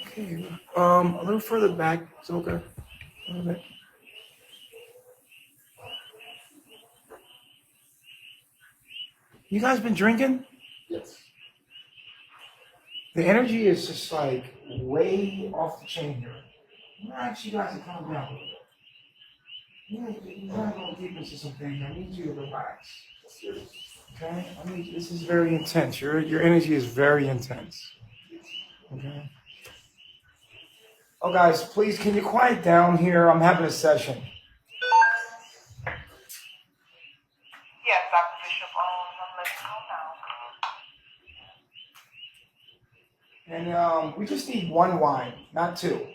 Okay. A little further back, Zoca. A little bit. You guys been drinking? Yes. The energy is just like way off the chain here. I'm gonna ask you guys to calm down a little bit. You're not going deep into some things. I need you to relax. Okay? I mean, this is very intense. Your energy is very intense. Okay? Oh, guys, please, can you quiet down here? I'm having a session. Yes, Dr. Bishop, I'm letting you know now. And we just need one wine, not two.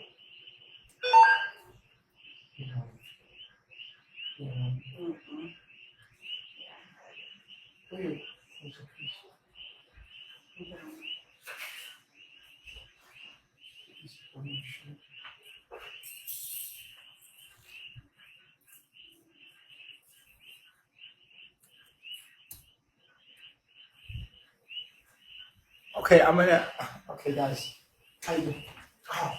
Okay, okay, guys. How you doing? Oh,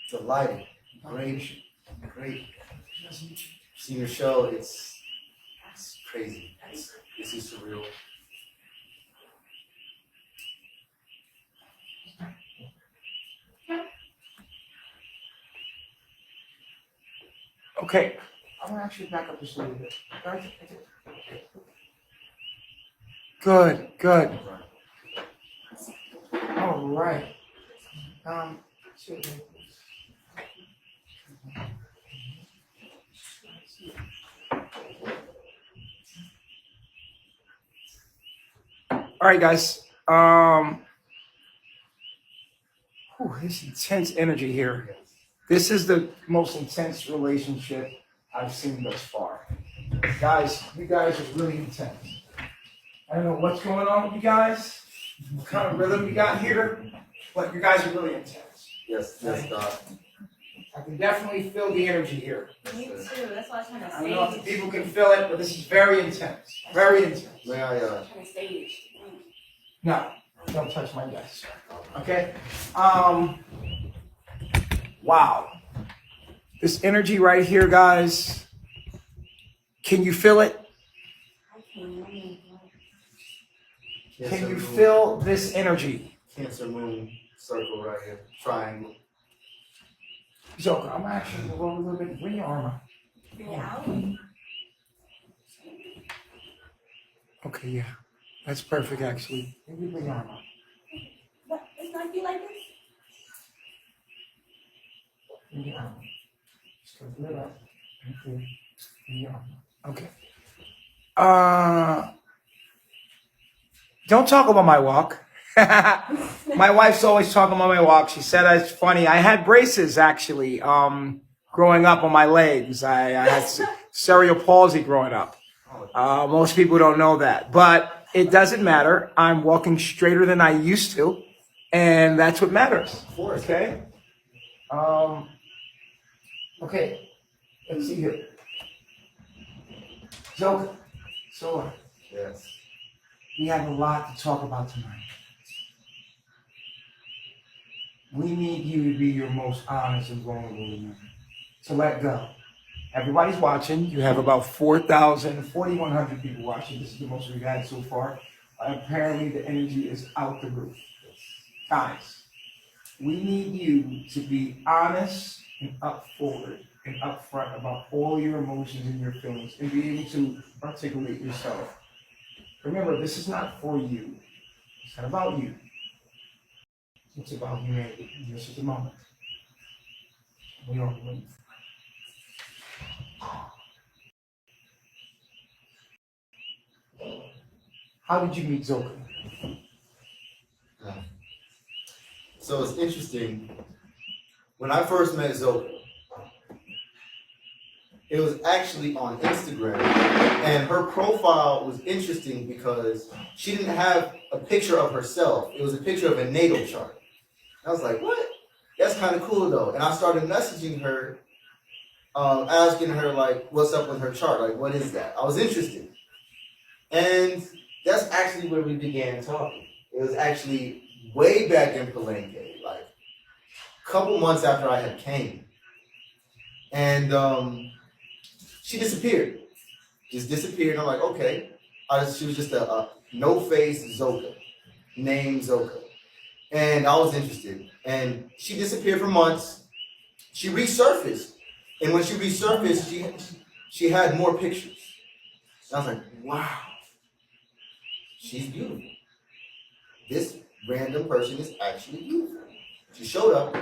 Delighted. Great. See your show, it's crazy. This is surreal. okay. I'm gonna actually back up just a little bit. Good. All right. All right, guys. This intense energy here. This is the most intense relationship I've seen thus far. Guys, you guys are really intense. I don't know what's going on with you guys, what kind of rhythm you got here, but you guys are really intense. Yes, Doc. I can definitely feel the energy here. Me too. That's why I'm trying to I don't know if stage. people can feel it, but this is very intense. Very intense. May I, I'm trying to stage. No, don't touch my desk. Okay? Wow. This energy right here, guys. Can you feel it? I can. Can you feel this energy? Cancer moon circle right here. Triangle. Zoca, I'm actually going to roll a little bit. Bring your arm up. Bring it out. Okay, yeah. That's perfect, actually. Maybe bring your arm up. What? It's not be like this? Bring your arm up. Just go it up. Okay. Bring your arm up. Okay. Don't talk about my walk. My wife's always talking about my walk. She said it's funny. I had braces actually. Growing up on my legs, I had cerebral palsy growing up. Most people don't know that, but it doesn't matter. I'm walking straighter than I used to, and that's what matters. Okay. Okay. Let's see here. Zoca. So. Yes. We have a lot to talk about tonight. We need you to be your most honest and vulnerable man. So let go. Everybody's watching. You have about 4,100 people watching. This is the most we've had so far. Apparently the energy is out the roof. Guys, we need you to be honest and up forward and upfront about all your emotions and your feelings and be able to articulate yourself. Remember, this is not for you. It's not about you. It's about humanity. This is the moment. We all believe. How did you meet Zoca? So it's interesting. When I first met Zoca, it was actually on Instagram, and her profile was interesting because she didn't have a picture of herself. It was a picture of a natal chart. I was like, what? That's kind of cool though. And I started messaging her, asking her like, what's up with her chart? Like, what is that? I was interested. And that's actually where we began talking. It It was actually way back in Palenque, like a couple months after I had came. And she disappeared. Just disappeared. I'm like, okay. She was just a no-face Zoca, named Zoca. And I was interested. And she disappeared for months. She resurfaced. And when she resurfaced, she had more pictures. And I was like, wow, she's beautiful. This random person is actually beautiful. She showed up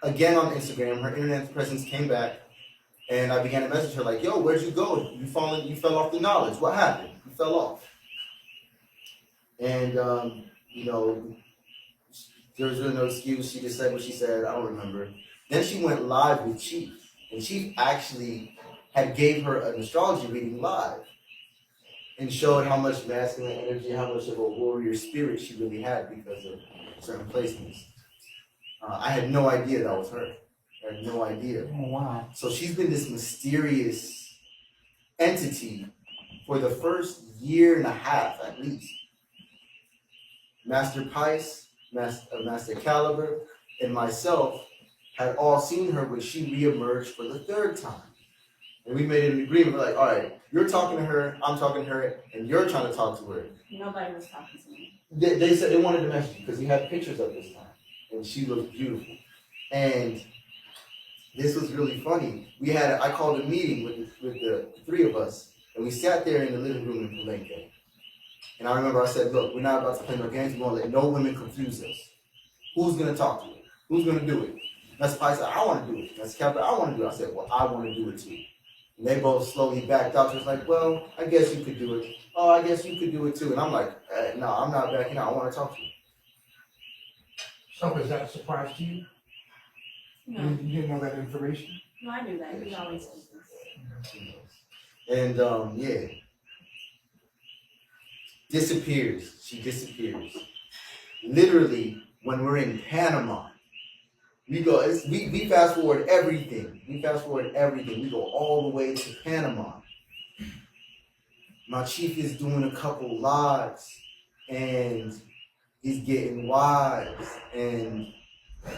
again on Instagram. Her internet presence came back, and I began to message her like, "Yo, where'd you go? You fell off the knowledge. What happened? You fell off." And you know, there was really no excuse. She just said what she said. I don't remember. Then she went live with Chief, and Chief actually had gave her an astrology reading live, and showed how much masculine energy, how much of a warrior spirit she really had because of certain placements. I had no idea that was her. I had no idea. Oh, wow. So she's been this mysterious entity for the first year and a half at least. Master Pice, Master Caliber, and myself had all seen her when she reemerged for the third time. And we made an agreement, like, all right, you're talking to her, I'm talking to her, and you're trying to talk to her. Nobody was talking to me. They said they wanted to message you because you had pictures of this time. And she looked beautiful. And this was really funny. I called a meeting with the three of us, and we sat there in the living room in Palenque. And I remember I said, look, we're not about to play no games. We're going to let no women confuse us. Who's going to talk to her? Who's going to do it? That's Pi said, I want to do it. That's Captain, I want to do it. I said, well, I want to do it too. And they both slowly backed out. She was like, well, I guess you could do it. Oh, I guess you could do it too. And I'm like, no, I'm not backing out. I want to talk to you. So was that a surprise to you? No, You didn't know that information? no, I knew that. He always does this. And yeah, disappears. She disappears. Literally, when we're in Panama, we fast forward everything. We fast forward everything. We go all the way to Panama. My chief is doing a couple lives, and he's getting wives, and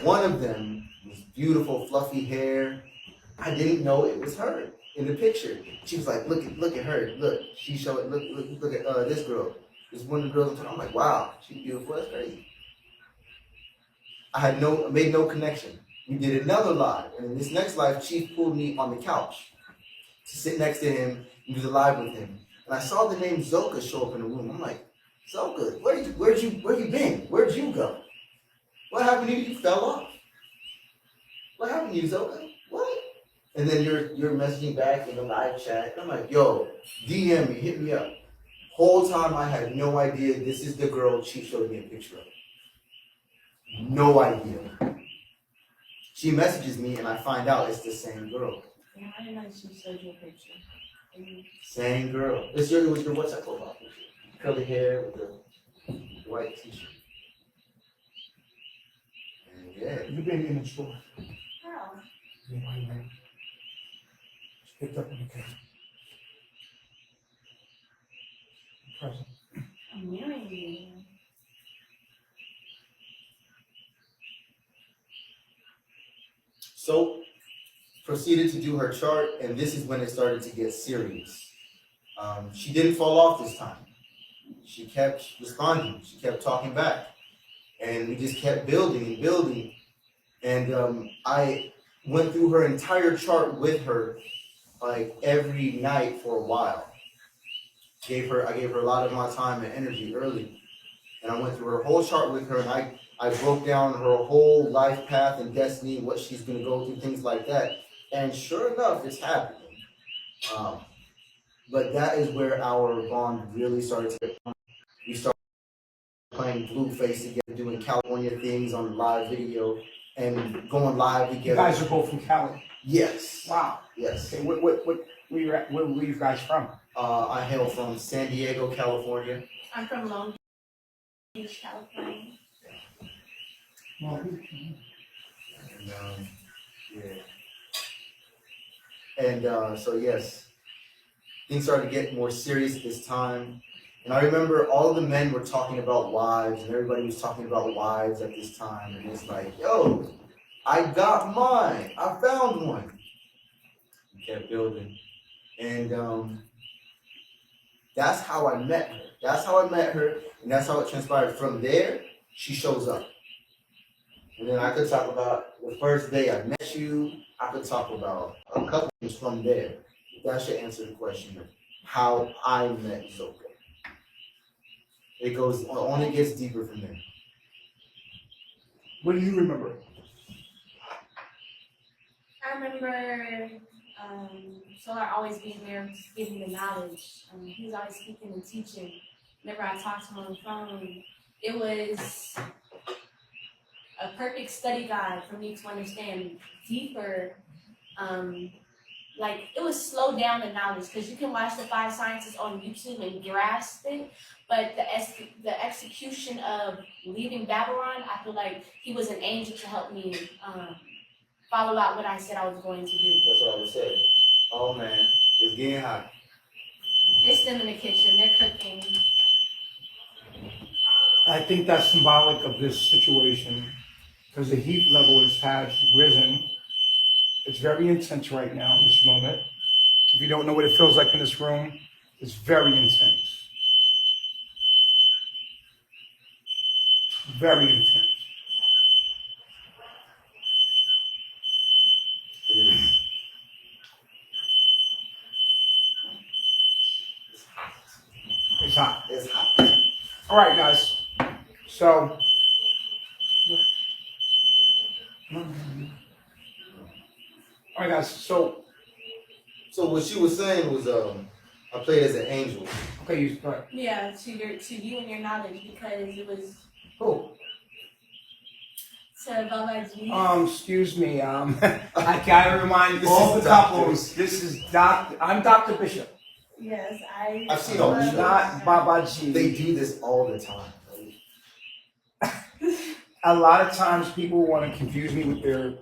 one of them was beautiful, fluffy hair. I didn't know it was her in the picture. She was like, look at her. Look, she showed look at this girl. This one of the girls. I'm like, wow, she's beautiful. That's crazy. I had made no connection. We did another live, and in this next live, Chief pulled me on the couch to sit next to him and do the live with him. And I saw the name Zoca show up in the room. I'm like, Zoca, where you been? Where'd you go? What happened to you? You fell off. What happened to you, Zoca? What? And then you're messaging back in the live chat. And I'm like, yo, DM me, hit me up. Whole time I had no idea this is the girl Chief showed me a picture of. No idea. She messages me and I find out it's the same girl. Yeah, I didn't know she showed you a picture. Same girl. It was your WhatsApp profile picture. Curly hair with the white t-shirt. And yeah. You've been in the store. How? You know, man. Just picked up in the case. Present. I'm marrying you. So proceeded to do her chart, and this is when it started to get serious. She didn't fall off this time. She kept responding. She kept talking back, and we just kept building and building. And I went through her entire chart with her, like every night for a while. I gave her a lot of my time and energy early, and I went through her whole chart with her, and I broke down her whole life path and destiny, what she's going to go through, things like that. And sure enough, it's happening. But that is where our bond really started to get. We started playing Blueface together, doing California things on live video, and going live together. You guys are both from Cali. Yes. Wow. Yes. Okay, where were you guys from? I hail from San Diego, California. I'm from Long Beach, California. Well, And, yeah. And so yes, things started to get more serious at this time. And I remember all of the men were talking about wives, and everybody was talking about wives at this time. And it's like, yo, I got mine. I found one. We kept building. And that's how I met her. That's how I met her, and that's how it transpired. From there, she shows up. And then I could talk about the first day I met you. I could talk about a couple things from there. That should answer the question of how I met Zoca. It only gets deeper from there. What do you remember? I remember Solar always being there, just giving the knowledge. He was always speaking and teaching. Whenever I talked to him on the phone, it was a perfect study guide for me to understand deeper. Like it was slow down the knowledge because you can watch the 5 Sciences on YouTube and grasp it, but the execution of leaving Babylon, I feel like he was an angel to help me follow out what I said I was going to do. That's what I would say. Oh man, it's getting hot. It's them in the kitchen, they're cooking. I think that's symbolic of this situation because the heat level has risen. It's very intense right now in this moment. If you don't know what it feels like in this room, it's very intense. Very intense. It is. It's hot. It's hot. All right, guys. So, all right, guys. So what she was saying was, I played as an angel. okay, you go ahead. Yeah, to you and your knowledge because it was Cool. to Baba G. Excuse me. I gotta remind This all is the Doctor. couples. This is I'm Dr. Bishop, Yes, I've seen all these shows. not Babaji. They do this all the time. A lot of times people want to confuse me with their,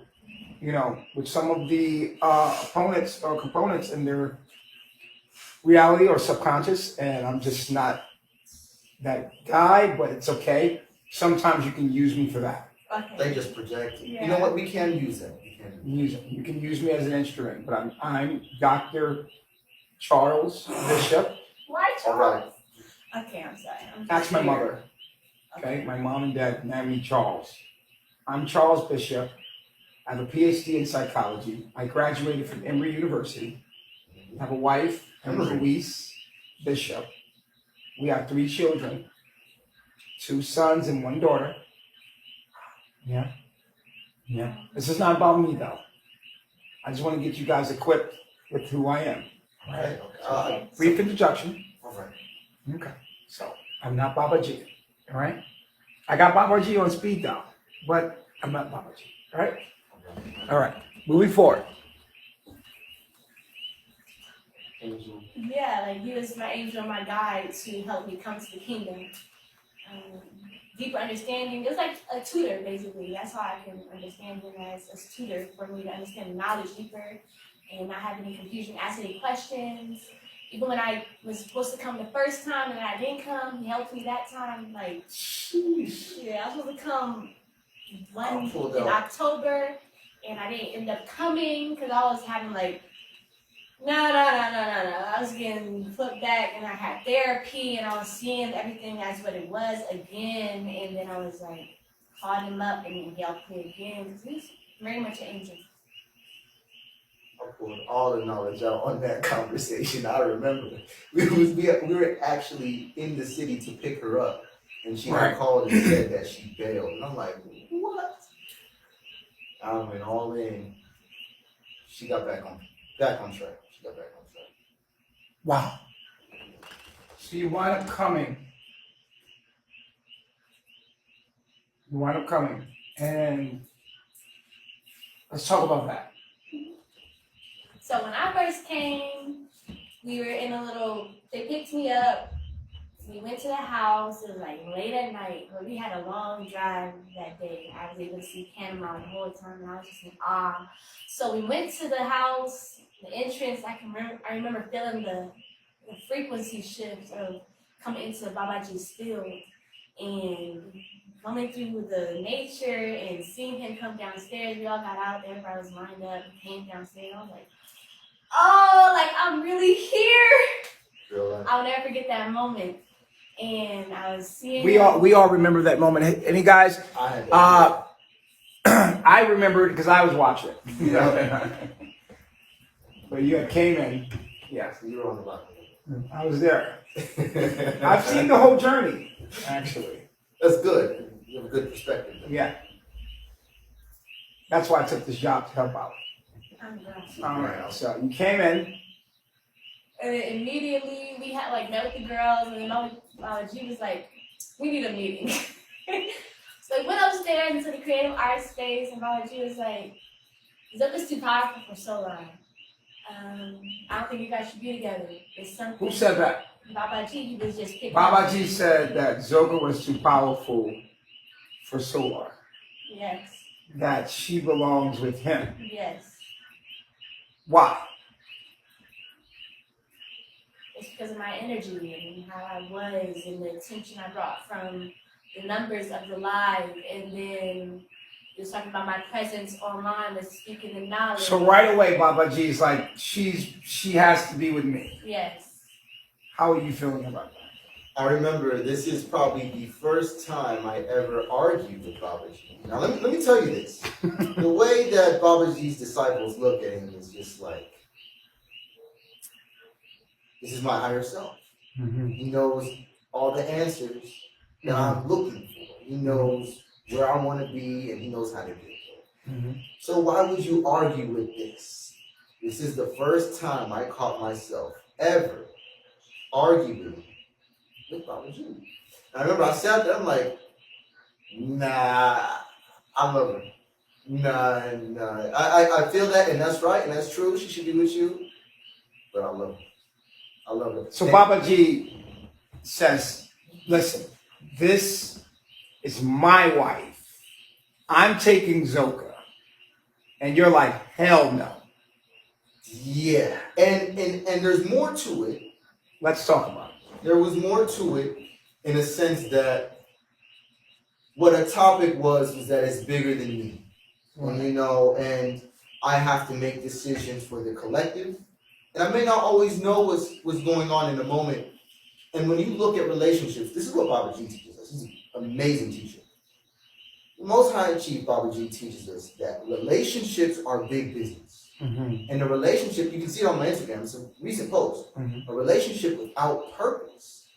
with some of the opponents or components in their reality or subconscious, and I'm just not that guy, but it's okay. Sometimes you can use me for that. Okay. They just project. Yeah. You know what? We can use them. We can. You can use me as an instrument, but I'm Dr. Charles Bishop. Why All right. Charles? Okay, I'm sorry. That's my mother. Okay, my mom and dad named me Charles. I'm Charles Bishop. I have a PhD in psychology. I graduated from Emory University. I have a wife, Louise Bishop. We have 3 children, 2 sons and 1 daughter. Yeah. This is not about me though. I just want to get you guys equipped with who I am. All right. Okay. Brief introduction. All right. Okay. So I'm not Baba G. All right. I got Baba G on speed dial, but I'm not Baba G. All right. All right. Moving forward. Angel. Yeah, like he was my angel, my guide to help me come to the kingdom. Deeper understanding. It was like a tutor, basically. That's how I can understand him as a tutor for me to understand the knowledge deeper and not have any confusion, ask any questions. Even when I was supposed to come the first time and I didn't come, he helped me that time. Like, yeah, I was supposed to come one in October and I didn't end up coming because I was having like, no. I was getting put back and I had therapy and I was seeing everything as what it was again. And then I was like, called him up and he helped me again because he's very much an angel. I pulled all the knowledge out on that conversation. I remember we were actually in the city to pick her up, and she Right. called and said that she bailed, and I'm like, what? I went all in. She got back on track. Wow. So you wind up coming. And let's talk about that. So when I first came, we were in they picked me up. We went to the house. It was like late at night, but we had a long drive that day. I was able to see Panama the whole time, and I was just in awe. So we went to the house, the entrance. I remember feeling the frequency shift of coming into Babaji's field and coming through the nature and seeing him come downstairs. We all got out, everybody was lined up, came downstairs. I was like, oh, like I'm really here. I'll never forget that moment. And I was seeing We all remember that moment. Any guys? I remember it because I was watching. You know? But you came in. Yeah, You were on the line. I was there. I've seen the whole journey, actually. That's good. You have a good perspective. Yeah. That's why I took this job to help out. I'm glad. All right. So you came in. And then immediately we had like met with the girls, and then G was like, "We need a meeting." So we went upstairs into the creative arts space, and G was like, "Zoca's too powerful for solo. I don't think you guys should be together. It's something." Who said that? Babaji was just picking. Babaji said that Zoca was too powerful for Solar. Yes. That she belongs with him. Yes. Why? It's because of my energy and how I was and the attention I brought from the numbers of the live, and then he was talking about my presence online with speaking the knowledge. So right away, Babaji's like, she has to be with me. Yes. How are you feeling about that? I remember this is probably the first time I ever argued with Babaji. Now let me tell you this. The way that Babaji's disciples look at him is just like, this is my higher self. Mm-hmm. He knows all the answers that I'm looking for. He knows where I want to be, and he knows how to get there. Mm-hmm. So why would you argue with this? This is the first time I caught myself ever arguing with Babaji. And I remember I sat there, I'm like, nah, I love her. Nah. I feel that, and that's right, and that's true. She should be with you, but I love her. I love it. So Babaji says, listen, this is my wife. I'm taking Zoca. And you're like, hell no. Yeah. And there's more to it. Let's talk about it. There was more to it in a sense that what a topic was that it's bigger than me. Right. You know, and I have to make decisions for the collective. And I may not always know what's going on in the moment. And when you look at relationships, this is what Babaji teaches us. He's an amazing teacher. Most High Chief Babaji teaches us that relationships are big business. Mm-hmm. And a relationship, you can see it on my Instagram, it's a recent post. Mm-hmm. A relationship without purpose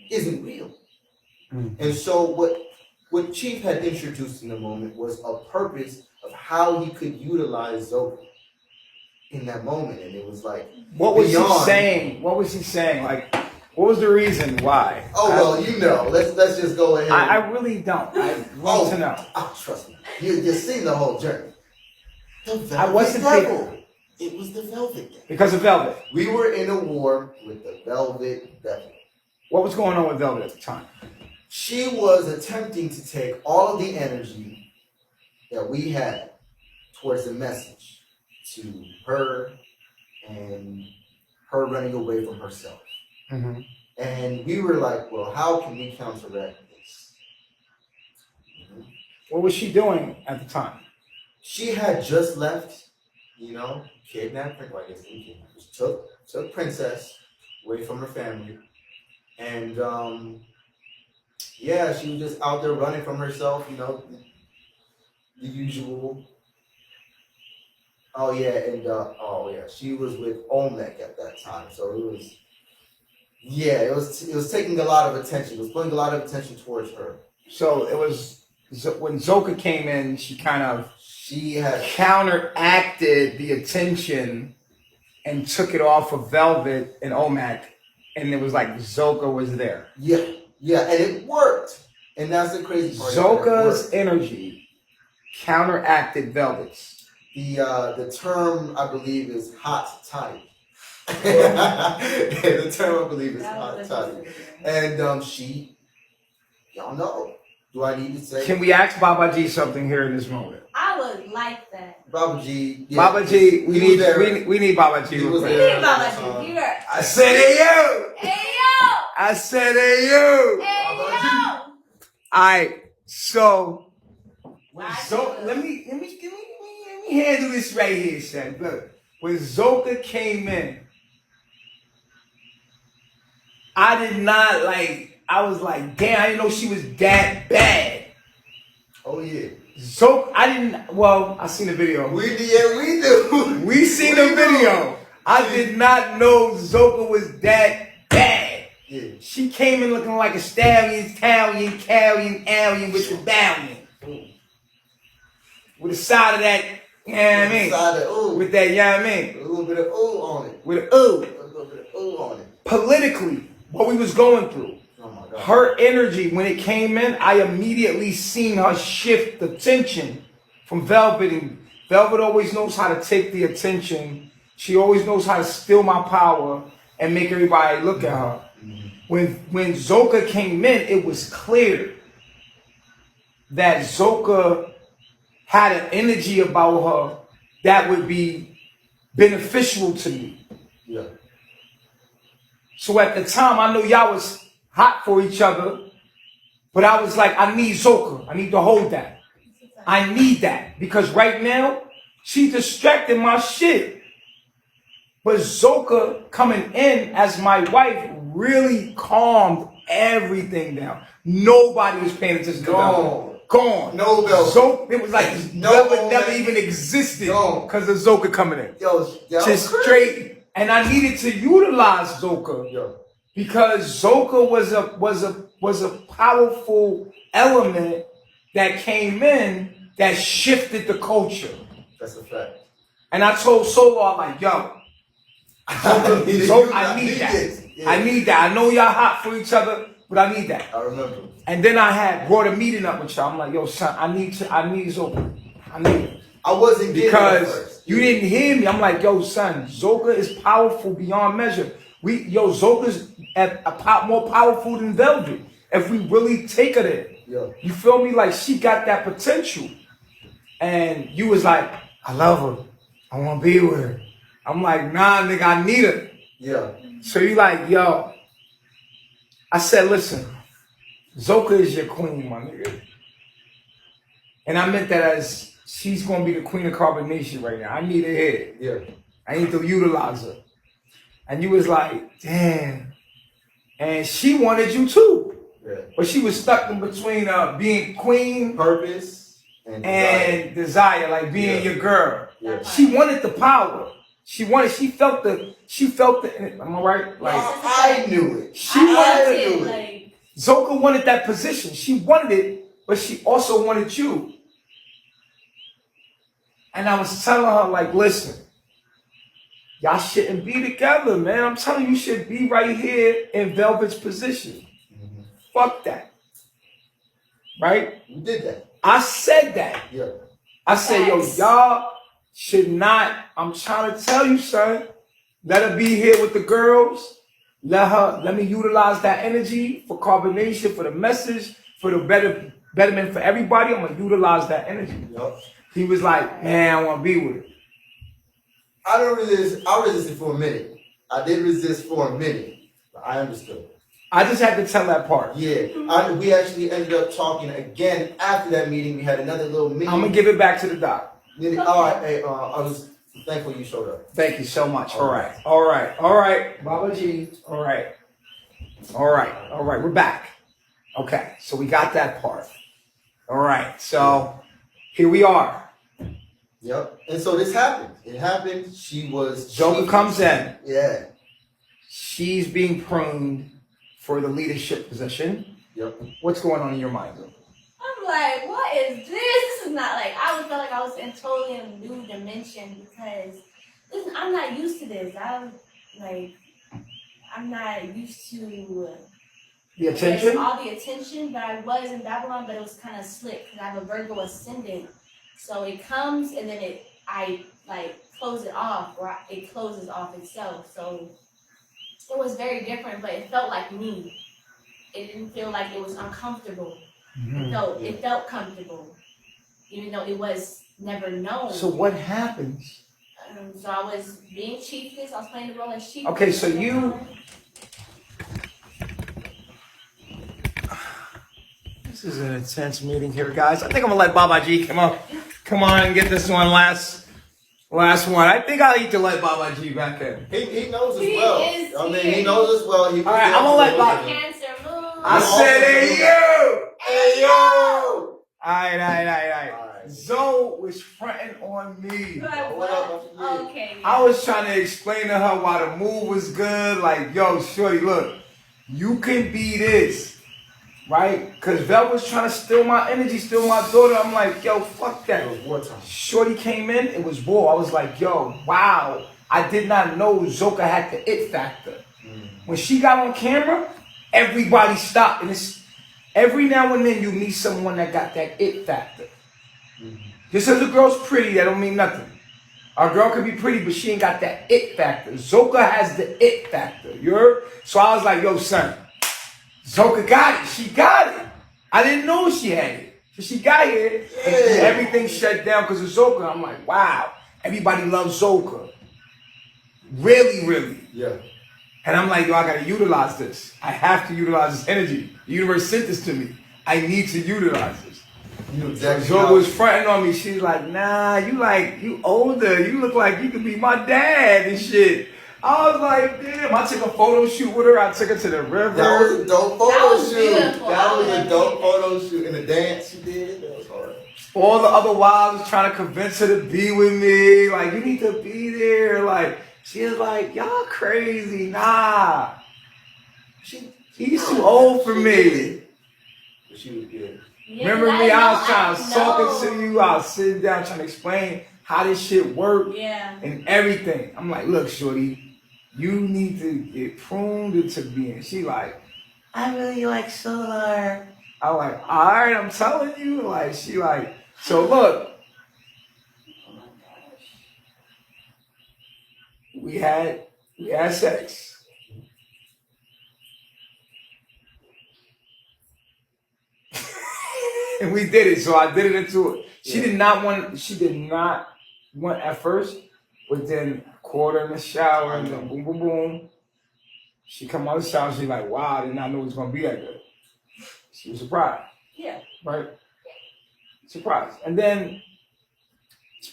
isn't real. Mm-hmm. And so what Chief had introduced in the moment was a purpose of how he could utilize Zoca in that moment. And it was like, What was beyond, he saying? What was he saying? Like, what was the reason why? Oh, well, you know. Let's just go ahead. I really don't. I want to know. Oh, trust me. You've seen the whole journey. The Velvet I wasn't Devil. It was the Velvet Devil. Because of Velvet. We were in a war with the Velvet Devil. What was going on with Velvet at the time? She was attempting to take all of the energy that we had towards the message to her and her running away from herself. Mm-hmm. And we were like, well, how can we counteract this? Mm-hmm. What was she doing at the time? She had just left, you know, kidnapped, well, I guess took Princess away from her family. And yeah, she was just out there running from herself, you know, the usual. Oh yeah, and she was with Olmec at that time, so it was. Yeah, it was taking a lot of attention. It was putting a lot of attention towards her. So it was when Zoca came in, she had counteracted the attention and took it off of Velvet and Olmec, and it was like Zoca was there. Yeah, and it worked. And that's the crazy part. Zoca's energy counteracted Velvet's. The term I believe is hot toddy. The term I believe is hot toddy. And y'all know. Do I need to say? Can we ask Babaji something here in this moment? I would like that. Babaji. Yeah, Babaji, we need Babaji. He was We there. need Babaji here. I said, hey yo! Hey yo! I said, hey, you. Hey, yo! All right, so Wow. let me handle this right here, son. Look, when Zoca came in, I did not I was like, damn, I didn't know she was that bad. Oh yeah. Zoca, I seen the video. We do. We seen the video. I did not know Zoca was that bad. Yeah. She came in looking like a stallion, alien with the stallion. With the side of that, you know what I mean? Side of ooh. With that, you know what I mean? A little bit of ooh on it. With a ooh. A little bit of ooh on it. Politically, what we was going through. Oh my God. Her energy, when it came in, I immediately seen her shift the tension from Velvet. And Velvet always knows how to take the attention. She always knows how to steal my power and make everybody look at her. When Zoca came in, it was clear that Zoca had an energy about her that would be beneficial to me. Yeah. So at the time, I know y'all was hot for each other, but I was like, I need Zoca. I need to hold that. I need that because right now, she distracted my shit. But Zoca coming in as my wife really calmed everything down. Nobody was paying attention to Velvet. Gone. No Velvet. Zoca, it was like Velvet never even existed because of Zoca coming in. Yo, Just straight. And I needed to utilize Zoca. Yo. Because Zoca was a powerful element that came in that shifted the culture. That's a fact. And I told Solo, I'm like, yo, Zoca, I need that. Yeah. I need that. I know y'all hot for each other, but I need that. I remember. And then I had brought a meeting up with y'all. I'm like, yo, son, I need Zoca. I need it. I wasn't getting it at Because first. you didn't hear me. I'm like, yo, son, Zoca is powerful beyond measure. Zoca's more powerful than Velvet. If we really take her there. Yeah. You feel me? Like, she got that potential. And you was like, I love her. I want to be with her. I'm like, nah, nigga, I need her. Yeah. So you like, yo. I said, listen, Zoca is your queen, my nigga. And I meant that as she's going to be the queen of carbonation right now. I need her here. Yeah. I need to utilize her. And you was like, damn. And she wanted you too. Yeah. But she was stuck in between being queen Purpose and desire, like being your girl. Yeah. She wanted the power. She felt the, am I right? Like, I knew it. she I wanted knew it. like, Zoca wanted that position. She wanted it, but she also wanted you. And I was telling her, like, listen, y'all shouldn't be together, man. I'm telling you, you should be right here in Velvet's position. Fuck that. Right? You did that. I said that. Yeah. I said, yo, y'all should not, I'm trying to tell you, son, let her be here with the girls. Let me utilize that energy for carbonation, for the message, for the betterment for everybody. I'm going to utilize that energy. Yep. He was like, man, I want to be with her. I resisted for a minute. I did resist for a minute. But I understood. I just had to tell that part. Yeah. We actually ended up talking again after that meeting. We had another little meeting. I'm going to give it back to the doc. All right. Hey, I was thankful you showed up. Thank you so much. All right. Baba G. All right. We're back. Okay. So we got that part. All right. So here we are. Yep. And so this happened. It happened. Zoca comes in. Yeah. She's being pruned for the leadership position. Yep. What's going on in your mind, though? I'm like, what is this? This is not like, I felt like I was in totally a new dimension because listen, I'm not used to this. I'm not used to The attention? all the attention that I was in Babylon, but it was kind of slick because I have a Virgo ascendant. So it comes and then I close it off, or it closes off itself. So it was very different, but it felt like me. It didn't feel like it was uncomfortable. Mm-hmm. It felt comfortable, even though it was never known. So what happens? So I was being chiefess. I was playing the role as chiefess. Okay, so This is an intense meeting here, guys. I think I'm gonna let Baba G come on and get this one last one. I think I'll need to let Baba G back in. He knows us He well. is I mean, here. he knows us well. All right, I'm gonna let Baba. Cancer moon. I said, hey you. Hey yo! All right. Alright. Zoe was fronting on me. But What up? what? Okay. I was trying to explain to her why the move was good. Like, yo, shorty, look, you can be this, right? Because Vel was trying to steal my energy, steal my daughter. I'm like, yo, fuck that. It was wartime. Shorty came in, it was war. I was like, yo, wow. I did not know Zoca had the it factor. When she got on camera, everybody stopped. And it's every now and then you meet someone that got that it factor. Just because a girl's pretty, that don't mean nothing. Our girl could be pretty, but she ain't got that it factor. Zoca has the it factor. You heard? So I was like, yo, son, Zoca got it. She got it. I didn't know she had it. So she got here, and everything shut down because of Zoca. I'm like, wow, everybody loves Zoca. Really, really. Yeah. And I'm like, yo, I gotta utilize this. I have to utilize this energy. The universe sent this to me. I need to utilize this. You know exactly. Zoe was fronting on me. She's like, nah, you older. You look like you could be my dad and shit. I was like, damn. I took a photo shoot with her. I took her to the river. That was a dope That photo was shoot. beautiful. That was I a love dope it. photo shoot. And the dance she did, that was hard. All the other wives was trying to convince her to be with me. Like, you need to be there. Like, she was like, y'all crazy. Nah. He's too old for me. But she was good. Yeah, Remember I me? know, I was trying to I talk know. to you. I was sitting down trying to explain how this shit worked Yeah. and everything. I'm like, look, shorty, you need to get pruned into being. She like, I really like solar. I'm like, all right, I'm telling you. Like, she like, so look, Oh my gosh. we had sex. And we did it, so I did it into it. She did not want at first, but then quarter in the shower and then boom, boom, boom. She come out of the shower, she like, wow, I did not know it was gonna be that good. She was surprised, Yeah. right? Surprised. And then,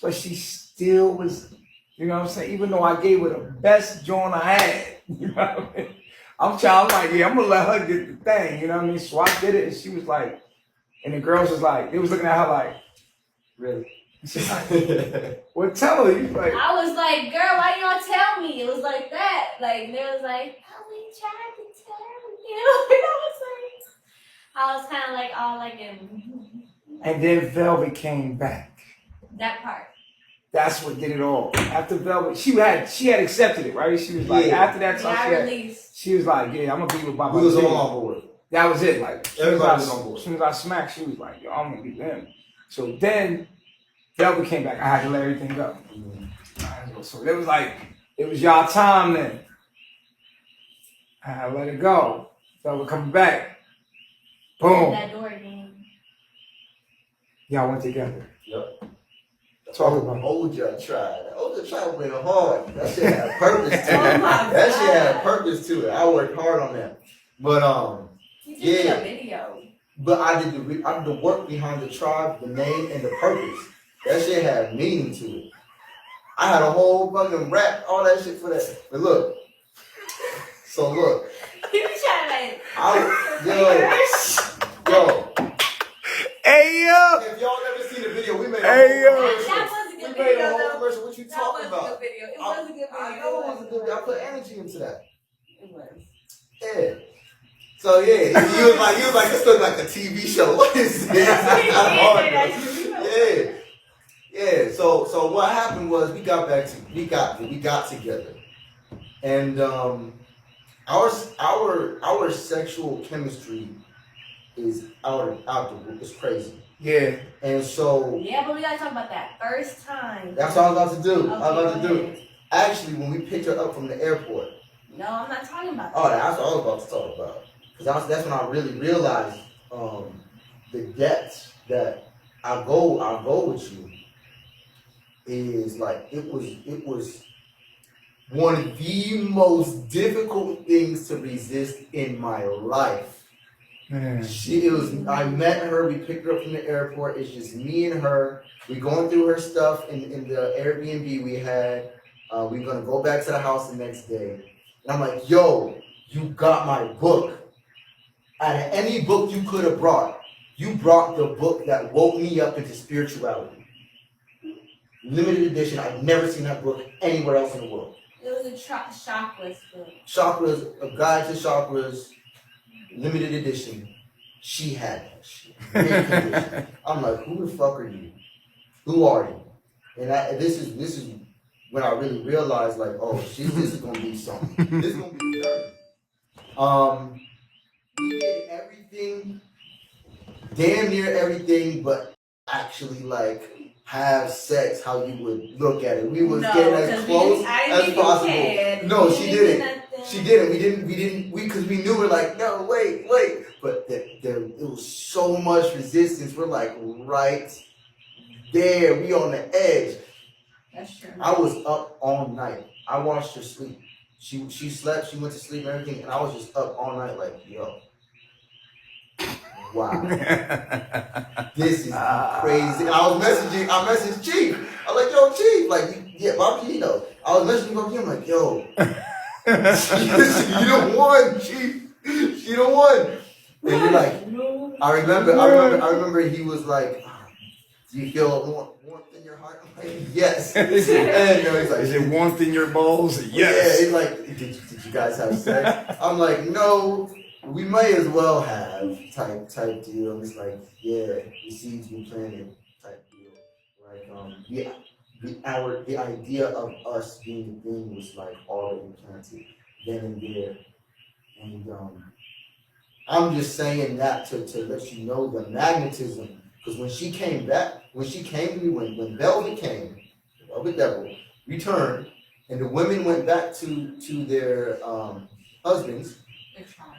but she still was, you know what I'm saying? Even though I gave her the best joint I had, you know what I mean? I'm like, yeah, I'm gonna let her get the thing, you know what I mean? So I did it and she was like, and the girls was like, they was looking at her like, really? She's like, well, tell her. You like, I was like, girl, why you don't tell me? It was like that. Like, they was like, oh, we tried to tell you. I was kind of like, all like, and then Velvet came back. that part. That's what did it all. After Velvet, she had accepted it, right? She was like, Yeah. after that time, Release. she was like, yeah, I'm gonna be with Baba. We was G. all on board. That was it. Like, Everybody was on board. as soon as I smacked, she was like, yo, I'm gonna be them. So then Velvet came back. I had to let everything go. So it was like, it was y'all time then. I had to let it go. Velvet coming back. Boom. That door again. Y'all went together. Yep. Talk about it. Oja tried. Oja tried went hard. That shit had purpose to Oh it. my That shit had God. purpose to it. I worked hard on that. But You just did Yeah. a video. But I did the work behind the tribe, the name, and the purpose. That shit had meaning to it. I had a whole fucking rap, all that shit for that. But look, so look, You be trying to yo, Hey, yo. if y'all never seen the video, we made a Hey, whole yo. commercial. That was a We good made a video, whole though. commercial. What you That talking was a good about? video. It was a good video. I know it was a good video. I put energy into that. It was. Yeah. So yeah, you was like, this looks like a TV show. What is this? Yeah. So what happened was we got together, and our sexual chemistry is out the roof. It's crazy. Yeah. And so Yeah, but we gotta talk about that first time. that's what I was about to do. Okay, Actually, when we picked her up from the airport. No, I'm not talking about that. Oh, that's what I was about to talk about. Because that's when I really realized the depths that I go with you is like it was one of the most difficult things to resist in my life. Man. I met her, we picked her up from the airport. It's just me and her. We going through her stuff in the Airbnb we had. We're gonna go back to the house the next day. And I'm like, yo, you got my book. Out of any book you could have brought, you brought the book that woke me up into spirituality. Limited edition. I've never seen that book anywhere else in the world. It was a chakras book. Chakras, a guide to chakras, limited edition. She had that shit. Mint condition. I'm like, who the fuck are you? Who are you? And this is when I really realized, like, oh shit, this is gonna be something. This is gonna be a we did everything, damn near everything, but actually like have sex how you would look at it. We was getting as close as possible. No, she didn't. She didn't. We didn't. Because we knew we're like, no, wait. But it was so much resistance. We're like right there. We on the edge. That's true. I was up all night. I watched her sleep. She slept. She went to sleep and everything, and I was just up all night like, yo. Wow. This is crazy. And I messaged Chief. I was like, yo, Chief, like, Bobby, you know. I was messaging Bobby, I'm like, yo, she the one, Chief. She the one. And you're like, I remember he was like, do you feel warmth in your heart? I'm like, yes. And he's like, is it warmth in your balls? Yes. Yeah, he's like, did you guys have sex? I'm like, no. We may as well have type deal. It's like, yeah, the seeds we planted type deal. Like, the idea of us being a thing was like already planted then and there. And I'm just saying that to let you know the magnetism. Because when she came to me, when Velvet came, Velvet Devil returned, and the women went back to their husbands. The tribes.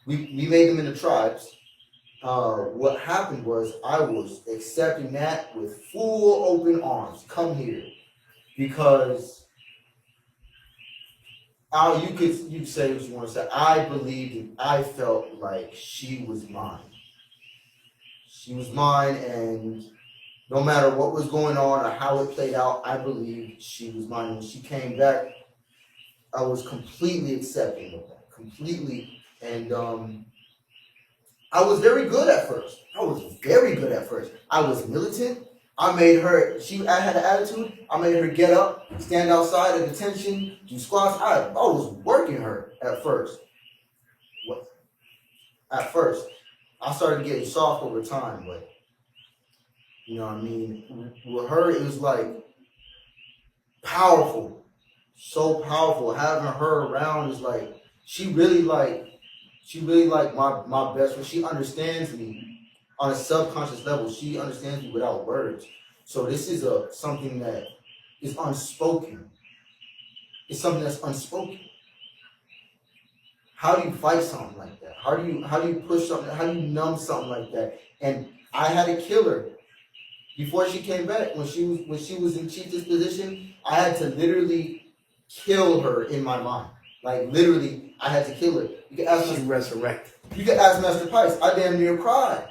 We made them into tribes. What happened was I was accepting that with full open arms. Come here, because you could say what you want to say. I believed and I felt like she was mine. She was mine, and no matter what was going on or how it played out, I believed she was mine. When she came back, I was completely accepting of that. Completely. And I was very good at first. I was militant. I had an attitude. I made her get up, stand outside at detention, do squats. I was working her at first. I started getting soft over time, but you know what I mean? With her, it was like powerful. So powerful. Having her around is like, she really like my best friend. She understands me on a subconscious level. She understands me without words. So this is something that is unspoken. It's something that's unspoken. How do you fight something like that? How do you push something? How do you numb something like that? And I had to kill her before she came back. When she was in chief disposition, I had to literally kill her in my mind. Like literally, I had to kill her. You can ask Master Pice. I damn near cried.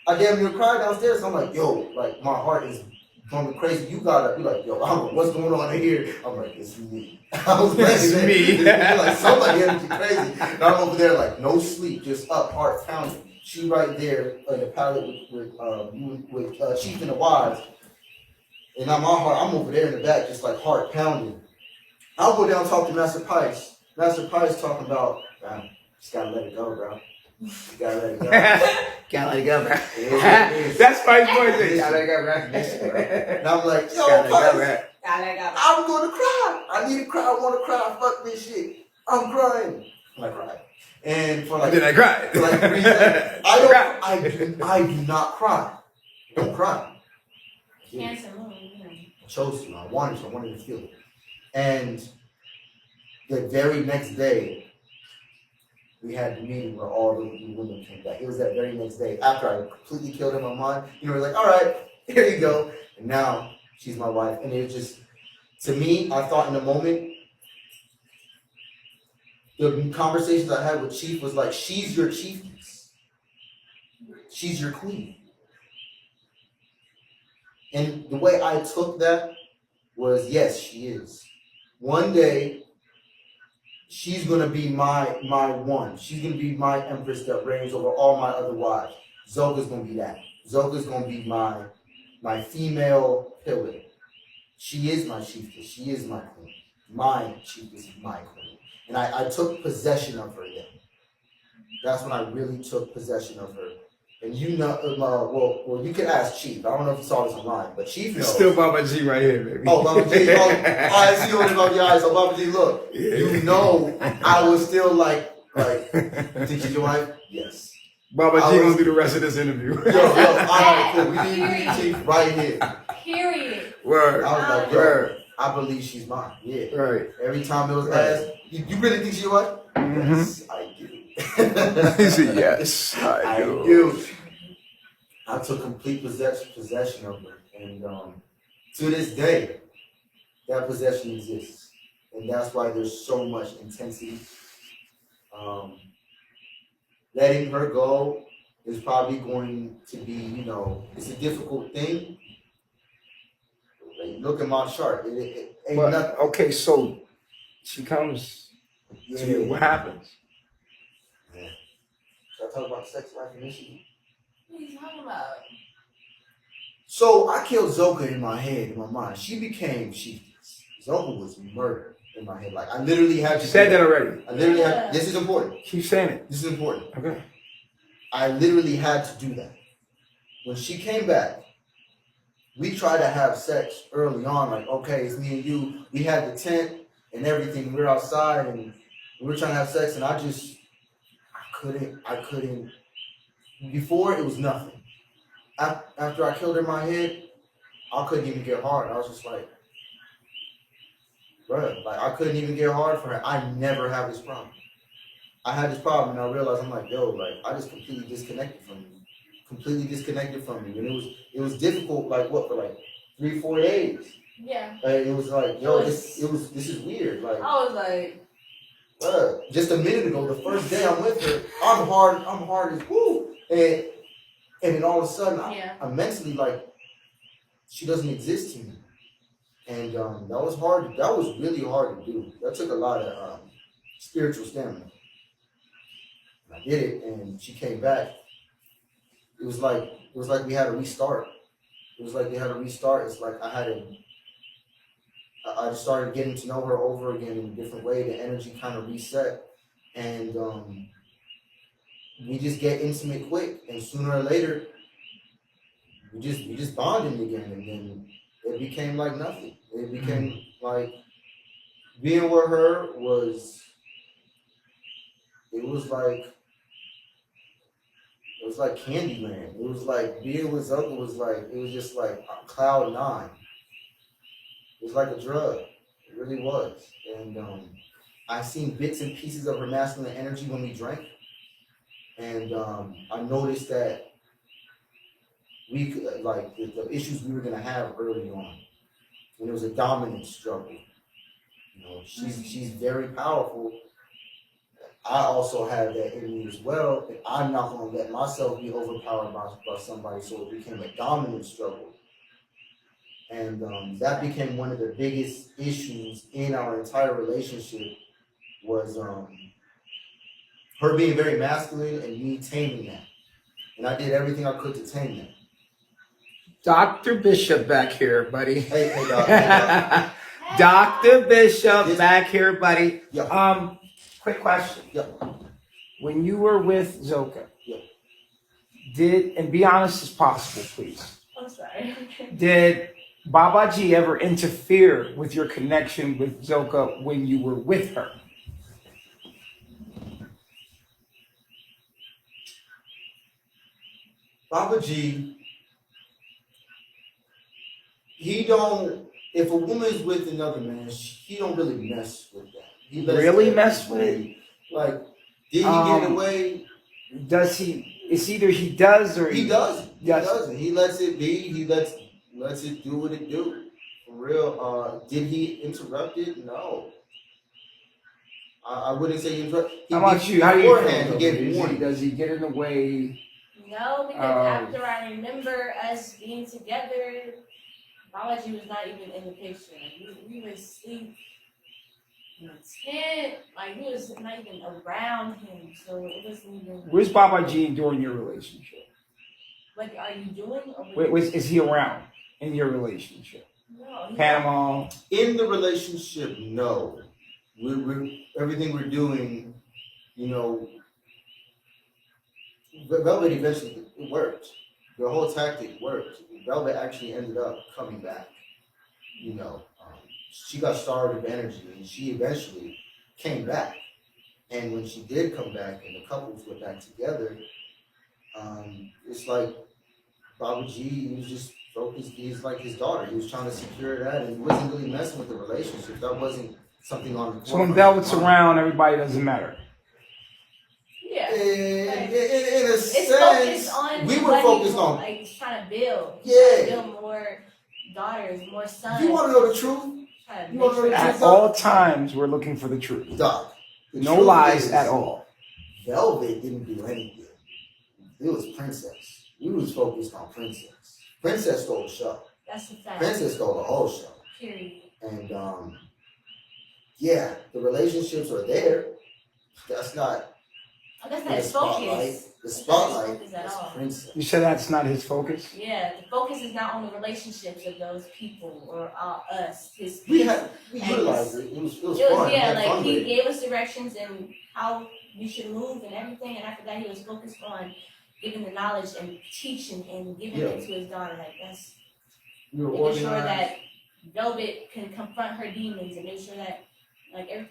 Downstairs. I'm like, yo, like my heart is going crazy. You gotta be like, yo, what's going on in here? I'm like, it's me. I was like, me. Like somebody energy crazy. And I'm over there like no sleep, just up, heart pounding. She right there in the pallet with Chief and the wives. And on my heart, I'm over there in the back, just like heart pounding. I'll go down and talk to Master Pice. Master Pice talking about, just gotta let it go, bro. You gotta let it go. Can't let it go, bro. Yeah, That's Pice's voice. Gotta let it go, bro. And I'm like, yo, Gotta let it go, Pice, bro. I'm gonna cry. I need to cry. I wanna cry. Fuck this shit. I'm crying. I cried. And for like, Then I cried. For like 3 seconds, I do not cry. Don't cry. Cancer moon, you know. I chose to. I wanted to feel it. And the very next day, we had the meeting where all the women came back. It was that very next day after I completely killed her in my mind. You know, we're like, all right, here you go. And now she's my wife. And it just, to me, I thought in the moment, the conversations I had with Chief was like, she's your chiefess. she's your queen. And the way I took that was, yes, she is. One day, she's gonna be my one. She's gonna be my empress that reigns over all my other wives. Zoca's gonna be that. Zoca's gonna be my female pillar. She is my chiefess. She is my queen. My chiefess is my queen. And I took possession of her then. That's when I really took possession of her. And you know, well, you can ask Chief. I don't know if you saw this online, but Chief knows. It's still Baba G right here, baby. Oh, Baba G. Oh, I see you on your eyes. So Baba G, look. Yeah. You know, I was still like, think she's your wife? Yes. Baba G gonna do the rest of this interview. Yo, all right, cool. We need Chief right here. Period. I Word. was like, yo, Word. I believe she's mine. Yeah. Right. Every time it was asked, you really think she's your wife? Yes, I do. He said, yes, I do. do. I took complete possession of her. And to this day, that possession exists. And that's why there's so much intensity. Letting her go is probably going to be, it's a difficult thing. Like, look at my chart. It ain't But, nothing. okay, so she comes to you. What happens? Yeah. Should I talk about sex life initially? What are you talking about? So I killed Zoca in my head, in my mind. She became chiefess. Zoca was murdered in my head. Like I literally had to. You said that already. I literally had. This is important. Keep saying it. This is important. Okay. I literally had to do that. When she came back, we tried to have sex early on. Like, okay, it's me and you. We had the tent and everything. We were outside and we were trying to have sex, and I couldn't. Before it was nothing. After I killed her in my head, I couldn't even get hard. I was just like, bruh, like I couldn't even get hard for her. I never have this problem. I had this problem and I realized I'm like, yo, like I just completely disconnected from you. And it was difficult, like what, for like 3-4 days. Yeah. Like, it was like, yo, this is weird. Like I was like, just a minute ago, the first day I'm with her, I'm hard as woo. And then all of a sudden, I'm mentally like, she doesn't exist to me. And that was hard. That was really hard to do. That took a lot of spiritual stamina. And I did it, and she came back. It was like we had to restart. It's like I just started getting to know her over again in a different way. The energy kind of reset. And we just get intimate quick, and sooner or later, we just bonded again, and then it became like nothing. It became like being with her was like Candyland. It was like being with Zoca was just like cloud 9. It was like a drug. It really was. And I seen bits and pieces of her masculine energy when we drank. And I noticed that we could, like the issues we were gonna have early on, when it was a dominance struggle. She's very powerful. I also have that in me as well, and I'm not gonna let myself be overpowered by somebody. So it became a dominance struggle, and that became one of the biggest issues in our entire relationship. Was her being very masculine and me taming that. And I did everything I could to tame that. Dr. Bishop back here, buddy. Hey, Doc. Dr. Bishop back here, buddy. Yeah. Quick question. Yeah. When you were with Zoca, Yeah. and be honest as possible, please. I'm sorry. Did Baba G ever interfere with your connection with Zoca when you were with her? Baba G, if a woman is with another man, he don't really mess with that. He lets Really that mess with it? Like, did he get away? Does he? It's either he does or He doesn't. He Yes. doesn't. He lets it be. He lets it do what it do. For real. Did he interrupt it? No. I wouldn't say he interrupted. How about you? How do you feel? He gave warning. Does he get in the way? No, because after I remember us being together, Balaji was not even in the picture. We were asleep in a tent. Like, we was not even around him, so it wasn't even. Where's Babaji during your relationship? Like, are you doing? Is he around in your relationship? No. Panama. In the relationship, no. We're everything we're doing, you know. Velvet eventually it worked. The whole tactic worked. Velvet actually ended up coming back. You know, she got starved of energy, and she eventually came back. And when she did come back, and the couples were back together, it's like Baba G, he was just focused. He's like his daughter. He was trying to secure that, and he wasn't really messing with the relationship. That wasn't something on the. So when Velvet's around, everybody doesn't matter. Yeah. In a It's sense, focused on we were focused on. Like, he's trying to build. Yeah. Trying to build more daughters, more sons. You want to know the truth? You want to know the At truth? all times, we're looking for the truth. Doc, No lies at all. Velvet didn't do anything. It was Princess. We was focused on Princess. Princess stole the show. That's a fact. Princess stole the whole show. Period. And yeah, the relationships are there. That's not That's the not his spotlight. focus. The That's not his spotlight focus at is all. Princess. You said that's not his focus? Yeah, the focus is not on the relationships of those people or us. We utilized it. It was fun. Yeah, We had like fun he with it. gave us directions and how we should move and everything. And after that, he was focused on giving the knowledge and teaching and giving it to his daughter. Like, that's We were making sure organized. that Velvet can confront her demons and make sure that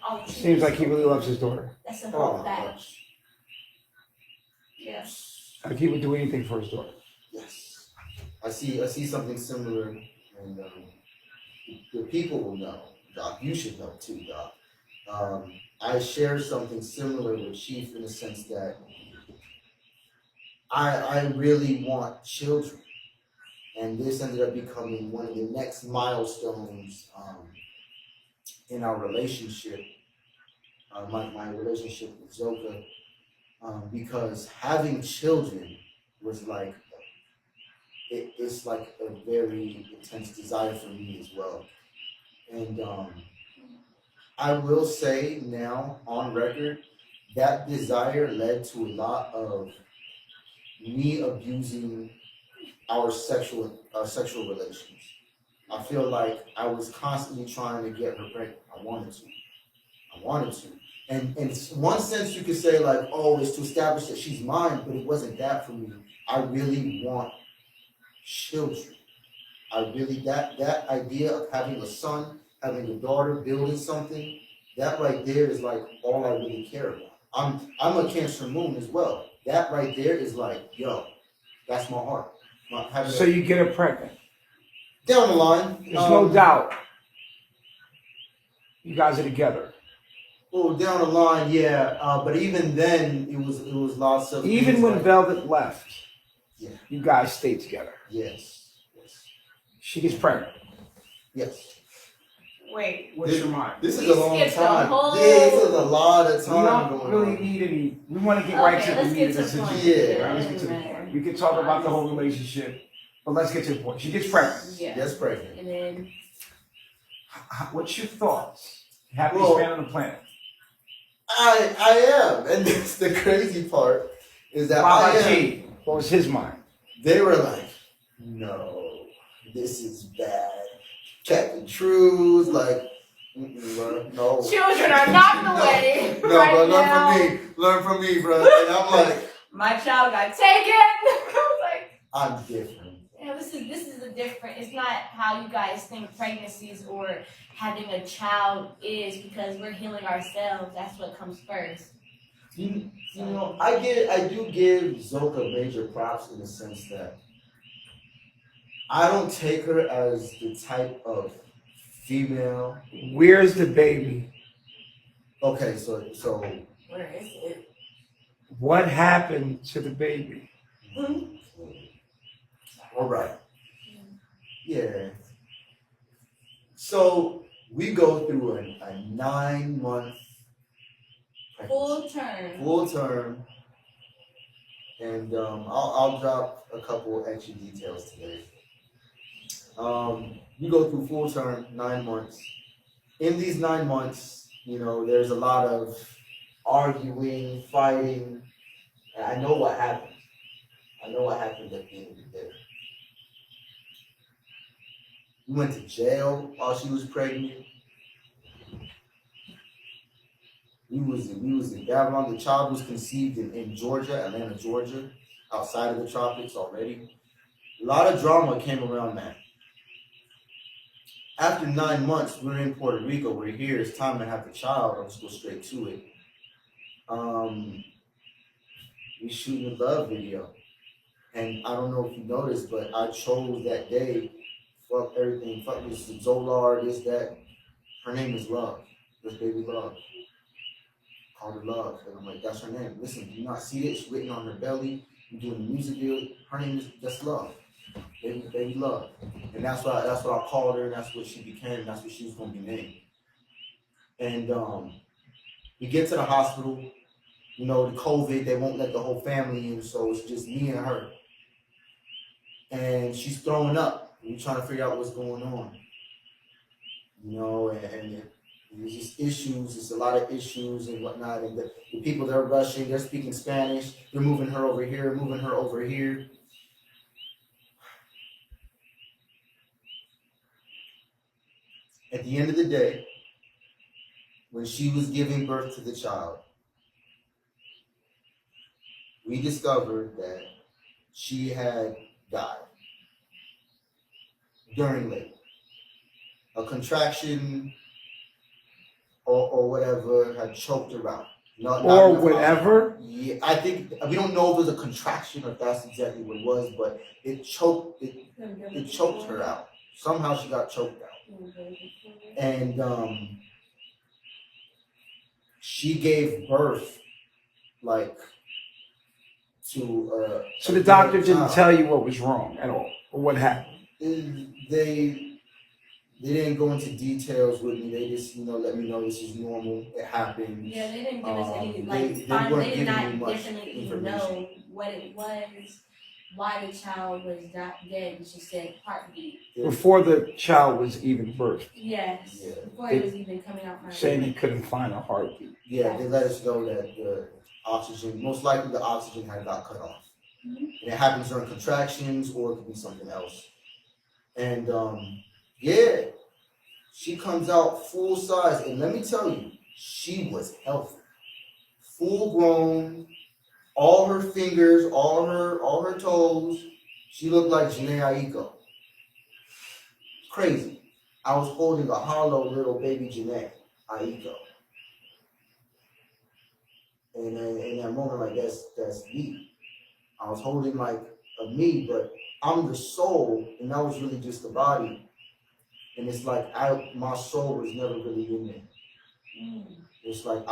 all the truth Seems is like he really spoken. loves his daughter. That's a Oh whole my fact. gosh. Yeah. Like he would do anything for his daughter. Yes. I see something similar, and the people will know. Doc, you should know too, Doc. I share something similar with Chief in the sense that I really want children, and this ended up becoming one of the next milestones in our relationship, my relationship with Zoca, because having children was like it's like a very intense desire for me as well, and I will say now on record that desire led to a lot of me abusing our sexual relations. I feel like I was constantly trying to get her pregnant. I wanted to. And in one sense you could say like, oh, it's to establish that she's mine, but it wasn't that for me. I really want children. That idea of having a son, having a daughter, building something, that right there is like all I really care about. I'm a Cancer moon as well. That right there is like, yo, that's my heart. So you get her pregnant. Down the line. There's no doubt. You guys are together. Oh, down the line, yeah. But even then, it was lots of. Even when like, Velvet left, yeah. you guys stayed together. Yes. She gets pregnant. Yes. Wait. What's your mind? This is We a long skipped the time. whole- This is a lot of We time don't going really on. need any. We want to get right to the let's meat get of to the the point. situation. Yeah. Let's get to the point. We can talk about the whole relationship, but let's get to the point. She gets pregnant. Yeah. Yes, pregnant. And then What's your thoughts? Happiest Well, man on the planet. I am, and this the crazy part is that I Baba am. G. What was his mind? They were like, no, this is bad. Captain Trues, like, bro, no. children are not the way. No, right bro, now. learn from me, bro. And I'm like, My child got taken. I was like, I'm different. yeah, this is a different. It's not how you guys think pregnancies or having a child is, because we're healing ourselves. That's what comes first. You know, I do give Zoca major props in the sense that I don't take her as the type of female. Where's the baby? Okay, so Where is it? What happened to the baby? all right, yeah. So we go through a 9-month Full term. full term, and I'll drop a couple extra details today. You go through full term, 9 months. In these 9 months, there's a lot of arguing, fighting, and I know what happened. I know what happened at the end of the day. We went to jail while she was pregnant. We was in Babylon. The child was conceived in Georgia, Atlanta, Georgia, outside of the tropics already. A lot of drama came around that. After 9 months, we're in Puerto Rico. We're here. It's time to have the child. I'll just go straight to it. We shooting a love video. And I don't know if you noticed, but I chose that day, fuck everything, fuck this Zolar, this, that. Her name is Love. This baby Love. Called her Love. And I'm like, that's her name. Listen, do you not see it? It's written on her belly. You're doing the music video. Her name is just Love. Baby Love. And that's what I called her, and that's what she became, and that's what she was gonna be named. And we get to the hospital, the COVID, they won't let the whole family in, so it's just me and her. And she's throwing up. We're trying to figure out what's going on. And there's just issues, it's a lot of issues and whatnot. And the people, they're rushing, they're speaking Spanish, they're moving her over here, moving her over here. At the end of the day, when she was giving birth to the child, we discovered that she had died during labor. A contraction or whatever had choked her out. Or whatever? Yeah, I think, we don't know if it was a contraction or if that's exactly what it was, but it choked her out. Somehow she got choked out. And she gave birth to so the doctor didn't tell you what was wrong at all, or what happened? They didn't go into details with me. They just let me know this is normal. It happens. Yeah, they didn't give us any they did not me much definitely information. know what it was, why the child was not dead. She said heartbeat. Before the child was even birthed. Yes. Yeah. Before it was even coming out from her. Saying he couldn't find a heartbeat. Yeah, they let us know that the oxygen, most likely the oxygen had got cut off. Mm-hmm. And it happens during contractions, or it could be something else. And yeah, she comes out full size, and let me tell you, she was healthy, full grown, all her fingers, all her toes. She looked like Janae Aiko. Crazy. I was holding a hollow little baby Janae Aiko. And in that moment, like that's me. I was holding like a me, but I'm the soul, and that was really just the body. And it's like my soul was never really in there. It's like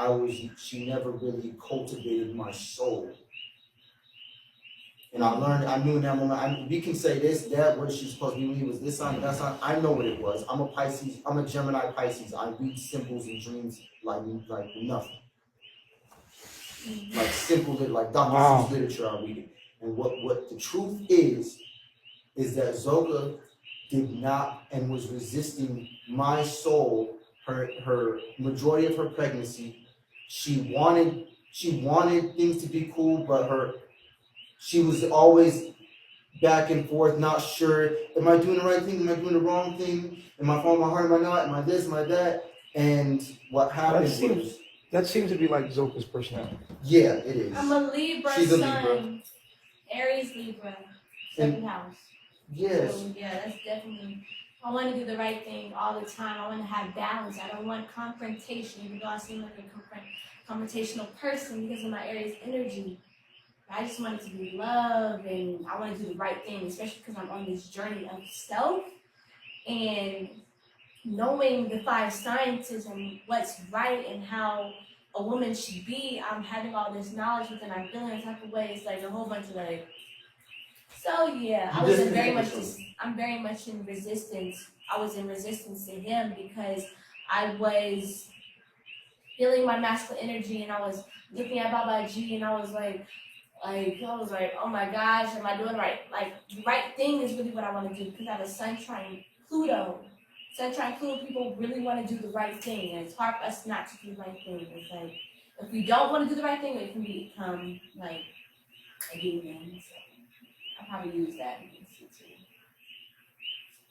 she never really cultivated my soul. And I knew in that moment, we can say this, that, what she's supposed to be, when he was this sign, that sign. I know what it was. I'm a Pisces, I'm a Gemini Pisces. I read symbols and dreams like nothing. Like simple, like Dr. Seuss literature, I read it. And what the truth is that Zoca did not and was resisting my soul, her majority of her pregnancy. She wanted things to be cool, but she was always back and forth, not sure. Am I doing the right thing? Am I doing the wrong thing? Am I following my heart? Am I not? Am I this? Am I that? And what happened that seems to be like Zoca's personality. Yeah, it is. I'm a Libra. She's a sun, Libra. Aries Libra, second house. Yes. So, yeah, that's definitely. I want to do the right thing all the time. I want to have balance. I don't want confrontation, even though I seem like a confrontational person because of my Aries energy. I just want it to be love, and I want to do the right thing, especially because I'm on this journey of self and knowing the 5 sciences and what's right and how a woman should be. I'm having all this knowledge within. I'm feeling a type of way. It's like a whole bunch of like. So yeah, I'm very much in resistance. I was in resistance to him because I was feeling my masculine energy, and I was looking at Baba G, and I was like, Like, I was like, oh my gosh, am I doing right? Like, the right thing is really what I want to do because I have a sun trine Pluto. Sun trine Pluto people really want to do the right thing, and it's hard for us not to do the right thing. It's like, if we don't want to do the right thing, it can become like a demon. So I probably use that against it too.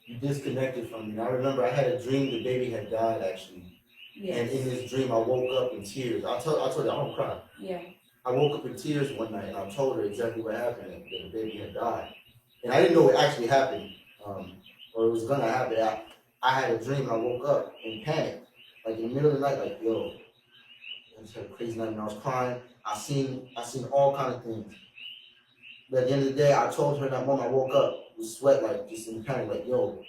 You disconnected from me. And I remember I had a dream the baby had died actually. Yes. And in this dream I woke up in tears. I told you I don't cry. Yeah. I woke up in tears one night and I told her exactly what happened, that the baby had died. And I didn't know it actually happened, or it was gonna happen. I had a dream and I woke up in panic, like in the middle of the night, like, yo, I just had a crazy night and I was crying. I seen all kind of things. But at the end of the day, I told her that moment I woke up with sweat, like just in panic, like, yo,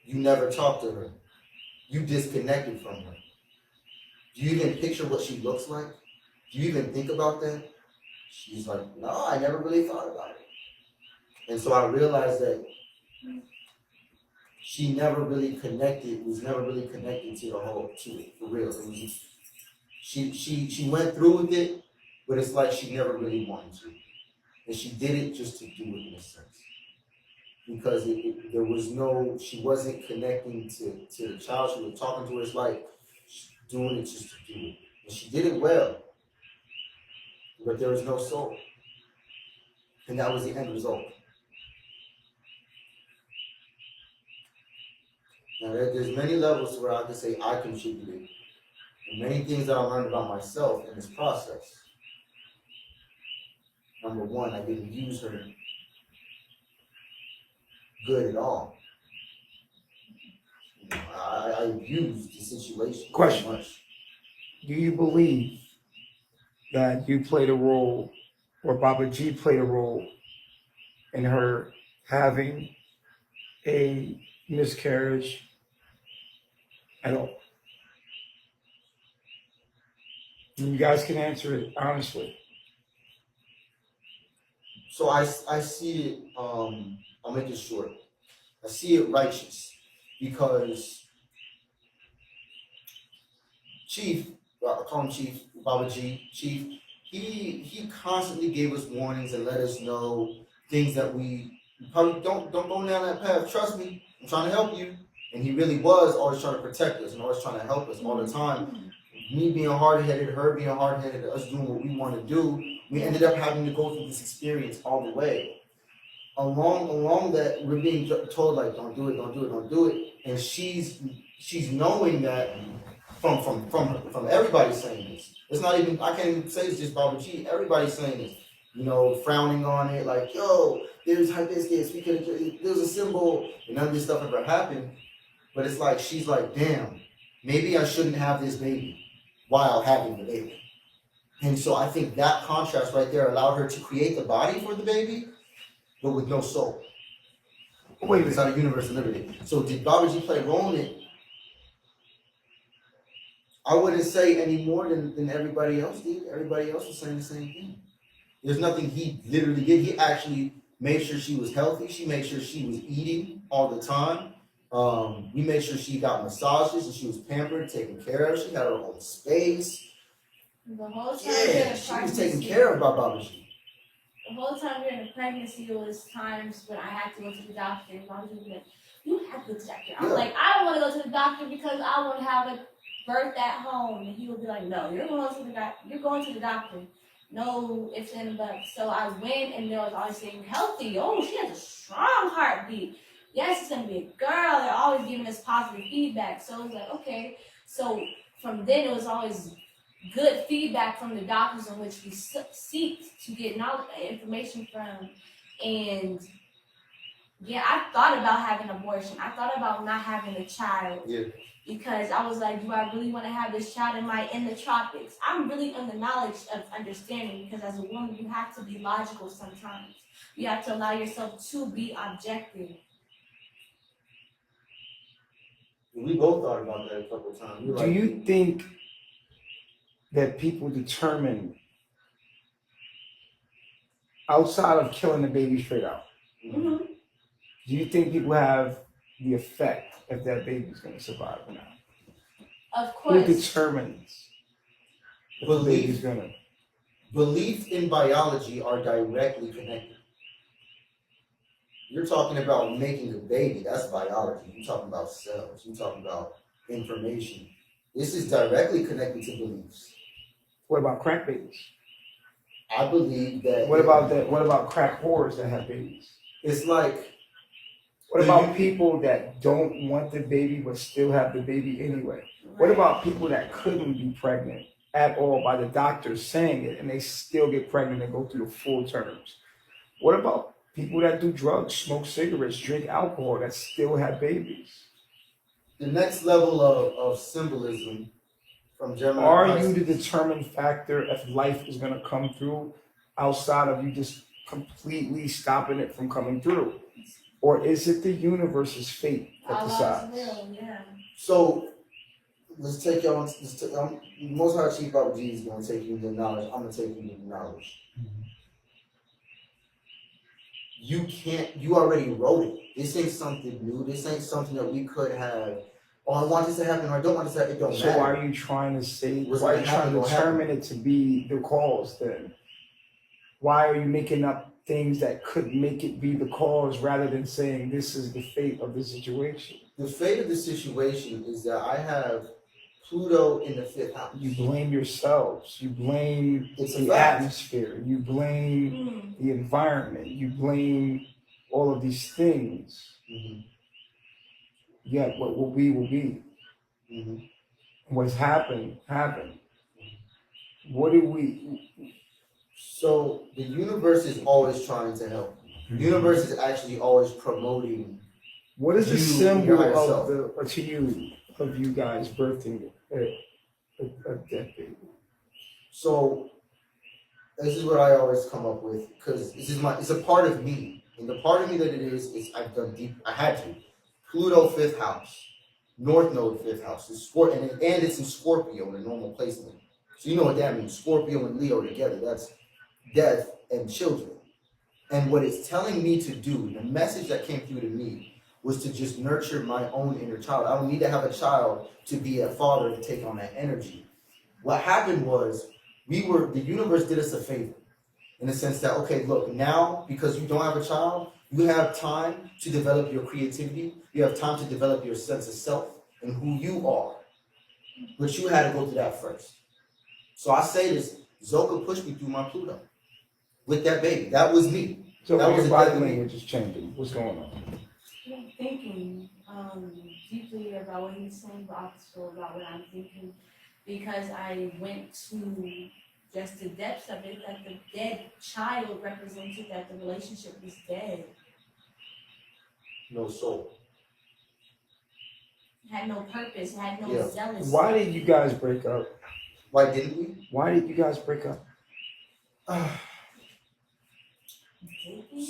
you never talked to her. You disconnected from her. Do you even picture what she looks like? Do you even think about that? She's like, no, I never really thought about it. And so I realized that she never really connected, was never really connected to the whole, to it, for real. It was, she went through with it, but it's like she never really wanted to. And she did it just to do it in a sense. Because there was no, she wasn't connecting to the child. She was talking to her, it's like doing it just to do it. And she did it well. But there was no soul. And that was the end result. Now, there's many levels where I can say I contributed. And many things that I learned about myself in this process. Number one, I didn't use her good at all. You know, I abused the situation Question. very much. Do you believe that you played a role, or Baba G played a role, in her having a miscarriage at all? And you guys can answer it honestly. So I see it, I'll make it short. I see it righteous because Chief, I call him Chief, Baba G, Chief, he constantly gave us warnings and let us know things that we probably don't go down that path. Trust me, I'm trying to help you. And he really was always trying to protect us and always trying to help us all the time. Me being hard-headed, her being hard-headed, us doing what we want to do, we ended up having to go through this experience all the way. Along that, we're being told like, don't do it, and she's knowing that from everybody saying this. It's not even, I can't even say it's just Baba G. Everybody's saying this, you know, frowning on it, like, yo, there's hibiscus, there's a symbol, and none of this stuff ever happened. But it's like she's like, damn, maybe I shouldn't have this baby while having the baby. And so I think that contrast right there allowed her to create the body for the baby, but with no soul. Wait, It's not a universe of liberty. So did Baba G play a role in it? I wouldn't say any more than everybody else did. Everybody else was saying the same thing. There's nothing he literally did. He actually made sure she was healthy. She made sure she was eating all the time. We made sure she got massages and she was pampered, taken care of. She had her own space. The whole time Yeah, she was taken care of by Baba G. The whole time during the pregnancy, it was times when I had to go to the doctor, and Mom was like, "You have to go to the doctor." I'm like, "I don't want to go to the doctor because I want to have a birth at home." And he would be like, "No, you're going to the doctor. You're going to the doctor. No ifs and buts." So I went, and they was always saying, "Healthy. Oh, she has a strong heartbeat. Yes, it's gonna be a girl." They're always giving us positive feedback. So it was like, okay. So from then, it was always good feedback from the doctors in which we seek to get knowledge, information from. And yeah, I thought about having an abortion. I thought about not having a child. Yeah. Because I was like, do I really want to have this child? Am I in the tropics? I'm really on the knowledge of understanding, because as a woman, you have to be logical sometimes. You have to allow yourself to be objective. We both thought about that a couple of times. Do you think that people determine, outside of killing the baby straight out, Mm-hmm. do you think people have the effect if that baby's going to survive or not? Of course. Who determines if the baby's going to? belief in biology are directly connected. You're talking about making a baby, that's biology. You're talking about cells, you're talking about information. This is directly connected to beliefs. What about crack babies? I believe that. What about that? What about crack whores that have babies? It's like. What about people that don't want the baby but still have the baby anyway? What about people that couldn't be pregnant at all by the doctors saying it and they still get pregnant and go through the full terms? What about people that do drugs, smoke cigarettes, drink alcohol that still have babies? The next level of symbolism from Gemini. Are you the determined factor if life is going to come through outside of you just completely stopping it from coming through? Or is it the universe's fate that decides? Yeah. So let's take y'all. Most High Chief Baba G is going to take you into knowledge. I'm going to take you into knowledge. You can't. You already wrote it. This ain't something new. This ain't something that we could have. Oh, I want this to happen, or I don't want this to happen. It don't matter. So why are you trying to say? Why are you trying to determine it to be the cause then? Why are you making up things that could make it be the cause rather than saying this is the fate of the situation? The fate of the situation is that I have Pluto in the 5th house. You blame yourselves. You blame the atmosphere. You blame the environment. You blame all of these things. Mm-hmm. Yet what will be will be. Mm-hmm. What's happened, happened. What do we... So the universe is always trying to help. The universe is actually always promoting. What is the symbol of you guys birthing a dead baby? So this is what I always come up with, because it's a part of me. And the part of me that it is I've done deep. I had to. Pluto 5th house, North Node 5th house, and it's in Scorpio in a normal placement. So you know what that means. Scorpio and Leo together. That's death and children. And what it's telling me to do, the message that came through to me, was to just nurture my own inner child. I don't need to have a child to be a father to take on that energy. What happened was the universe did us a favor in the sense that, okay, look, now because you don't have a child, you have time to develop your creativity. You have time to develop your sense of self and who you are. But you had to go through that first. So I say this, Zoca pushed me through my Pluto with that baby. That was me. So that your body language is changing. What's going on? I'm thinking deeply about what he's saying, but also about what I'm thinking, because I went to just the depths of it, that the dead child represented that the relationship was dead. No soul. Had no purpose, had no zealousy. Why did you guys break up? Why didn't we? Why did you guys break up?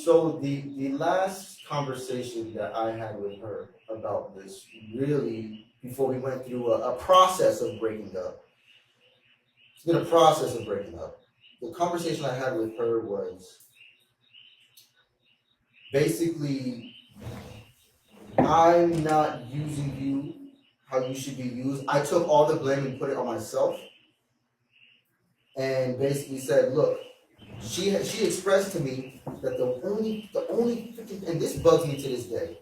So the last conversation that I had with her about this, really, before we went through a process of breaking up, it's been a process of breaking up. The conversation I had with her was basically, I'm not using you how you should be used. I took all the blame and put it on myself, and basically said, look, she expressed to me that the only and this bugs me to this day,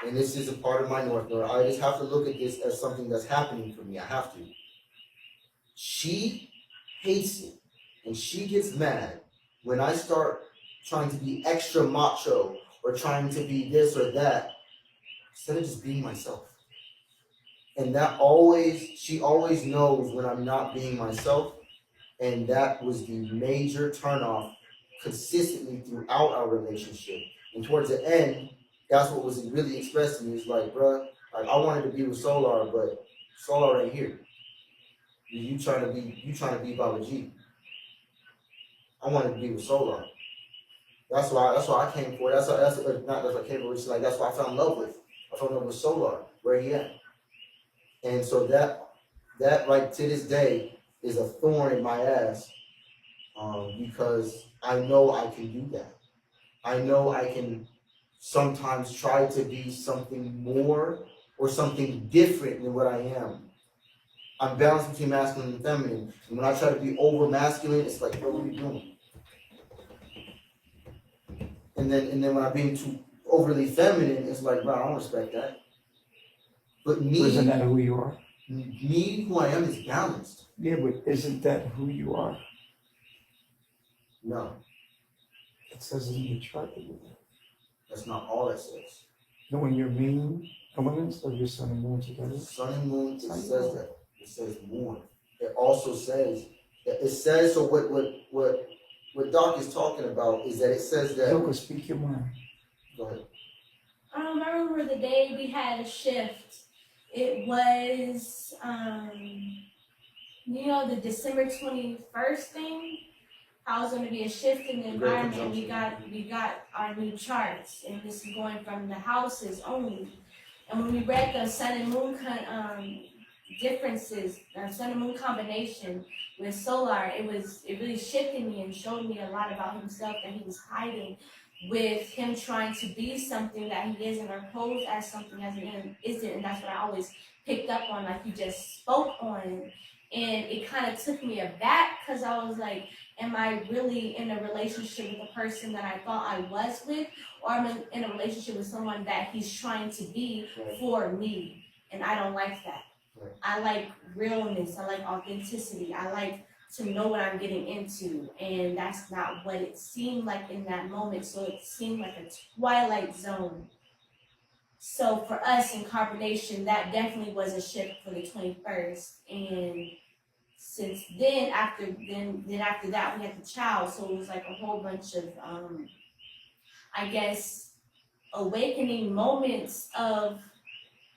and this is a part of my North Node. I just have to look at this as something that's happening for me. I have to. She hates it, and she gets mad when I start trying to be extra macho or trying to be this or that instead of just being myself. And she always knows when I'm not being myself. And that was the major turnoff consistently throughout our relationship. And towards the end, that's what was really expressed to me. It's like, bruh, like, I wanted to be with Solar, but Solar ain't here. You trying to be Baba G. I wanted to be with Solar. That's why I came for it. That's why I came for it. It's like, that's why I fell in love with. I fell in love with Solar, where he at. And so that right to this day is a thorn in my ass, because I know I can do that. I know I can sometimes try to be something more or something different than what I am. I'm balanced between masculine and feminine. And when I try to be over masculine, it's like, bro, what are you doing? And then when I'm being too overly feminine, it's like, bro, I don't respect that. But Isn't that who you are? me, who I am, is balanced. Yeah, but isn't that who you are? No, It says in the chart that you are. that's not all it says. Knowing your main elements of your sun and moon together. Sun and moon, it says that. It says moon. It also says, so what Doc is talking about is that it says that. Zoca, speak your mind. Go ahead. I remember the day we had a shift. It was, the December 21st thing. How it's going to be a shift in the environment. We got our new charts, and this is going from the houses only. And when we read the sun and moon differences, sun and moon combination with solar, it really shifted me and showed me a lot about himself that he was hiding, with him trying to be something that he isn't, or pose as something as he isn't. And that's what I always picked up on, like you just spoke on. And it kind of took me aback, because I was like, am I really in a relationship with the person that I thought I was with, or am I in a relationship with someone that he's trying to be for me? And I don't like that. Right. I like realness. I like authenticity. I like to know what I'm getting into, and that's not what it seemed like in that moment. So it seemed like a twilight zone. So for us in carbonation, that definitely was a shift for the 21st. And since then, after that, we had the child. So it was like a whole bunch of, I guess, awakening moments of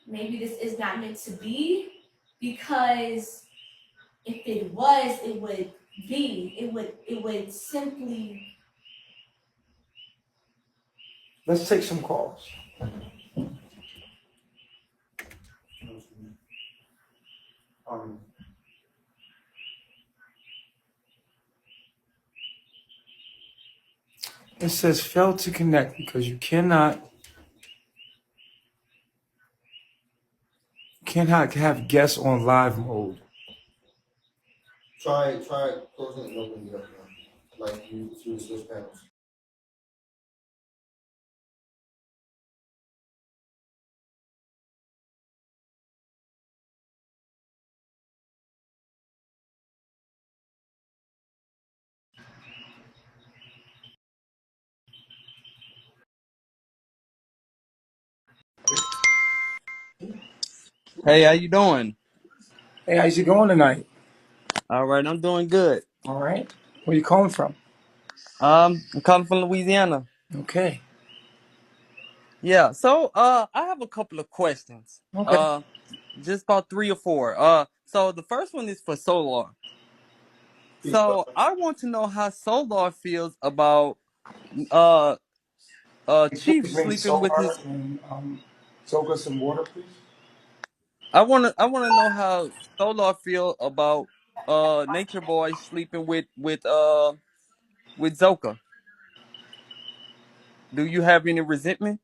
maybe this is not meant to be, because if it was, it would be. It would simply. Let's take some calls. It says fail to connect because you cannot have guests on live mode. Try closing and opening it up now, like you through the switch panels. Hey, how you doing? Hey, how's it going tonight? All right, I'm doing good. All right. Where you calling from? I'm calling from Louisiana. Okay. Yeah, so I have a couple of questions. Okay. Just about 3 or 4. So the first one is for Solar. So I want to know how Solar feels about uh Chief Please bring sleeping with Solar his. and Zoca some water, please. I wanna know how Solar feel about Nature Boy sleeping with Zoca. Do you have any resentment?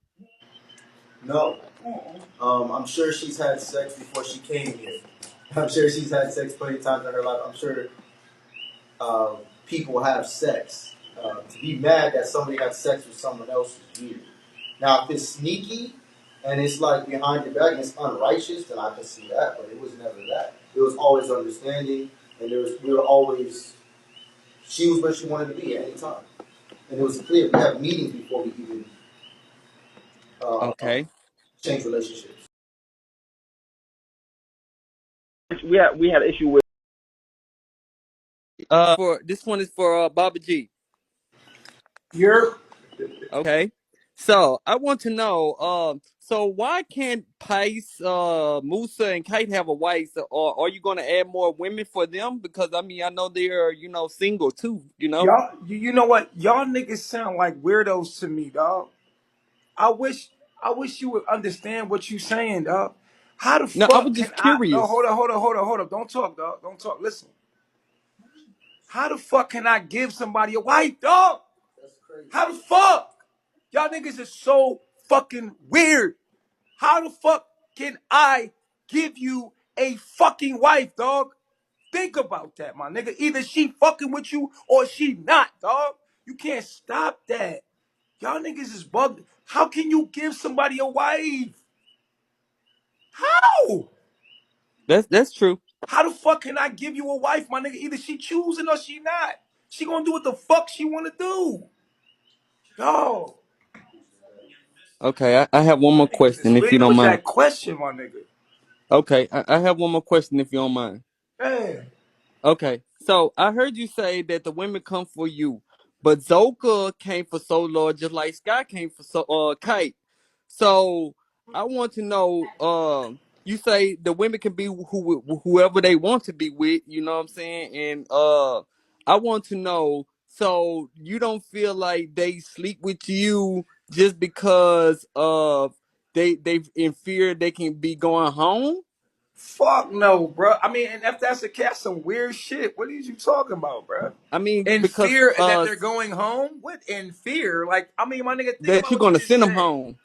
No. I'm sure she's had sex before she came here. I'm sure she's had sex plenty of times in her life. I'm sure people have sex. To be mad that somebody had sex with someone else is weird. Now, if it's sneaky and it's like behind your back and it's unrighteous, then I can see that. But it was never that. It was always understanding, and we were always. She was where she wanted to be at any time, and it was clear. We have meetings before we even Okay. change relationships. We had an issue with. For this one is for Baba G. You're Okay. So I want to know, so why can't Pice, Musa, and Kite have a wife? Or are you going to add more women for them? Because I mean, I know they're single too. y'all. You know what? Y'all niggas sound like weirdos to me, dog. I wish you would understand what you saying, dog. How the No, I fuck was can just I? No, curious. hold up. Don't talk, dog. Don't talk. Listen. How the fuck can I give somebody a wife, dog? That's crazy. How the fuck? Y'all niggas is so fucking weird. How the fuck can I give you a fucking wife, dog. Think about that, my nigga. Either she fucking with you or she not, dog. You can't stop that. Y'all niggas is bugged. How can you give somebody a wife? How? That's true. How the fuck can I give you a wife, my nigga? Either she choosing or she not. She gonna do what the fuck she wanna do. Yo. Okay, I have one more Niggas is question if you lit don't with mind. that question, my nigga. Okay, I have one more question if you don't mind. Man. Okay, so I heard you say that the women come for you, but Zoka came for Solar just like Sky came for Kite. So I want to know, you say the women can be whoever they want to be with, you know what I'm saying? And I want to know, so you don't feel like they sleep with you just because of they in fear they can be going home? Fuck no, bro. I mean, and if that's the case, that's some weird shit. What are you talking about, bro? I mean, In because fear that they're going home? What in fear? Like, I mean, my nigga, think that about you're what you gonna just send them said. home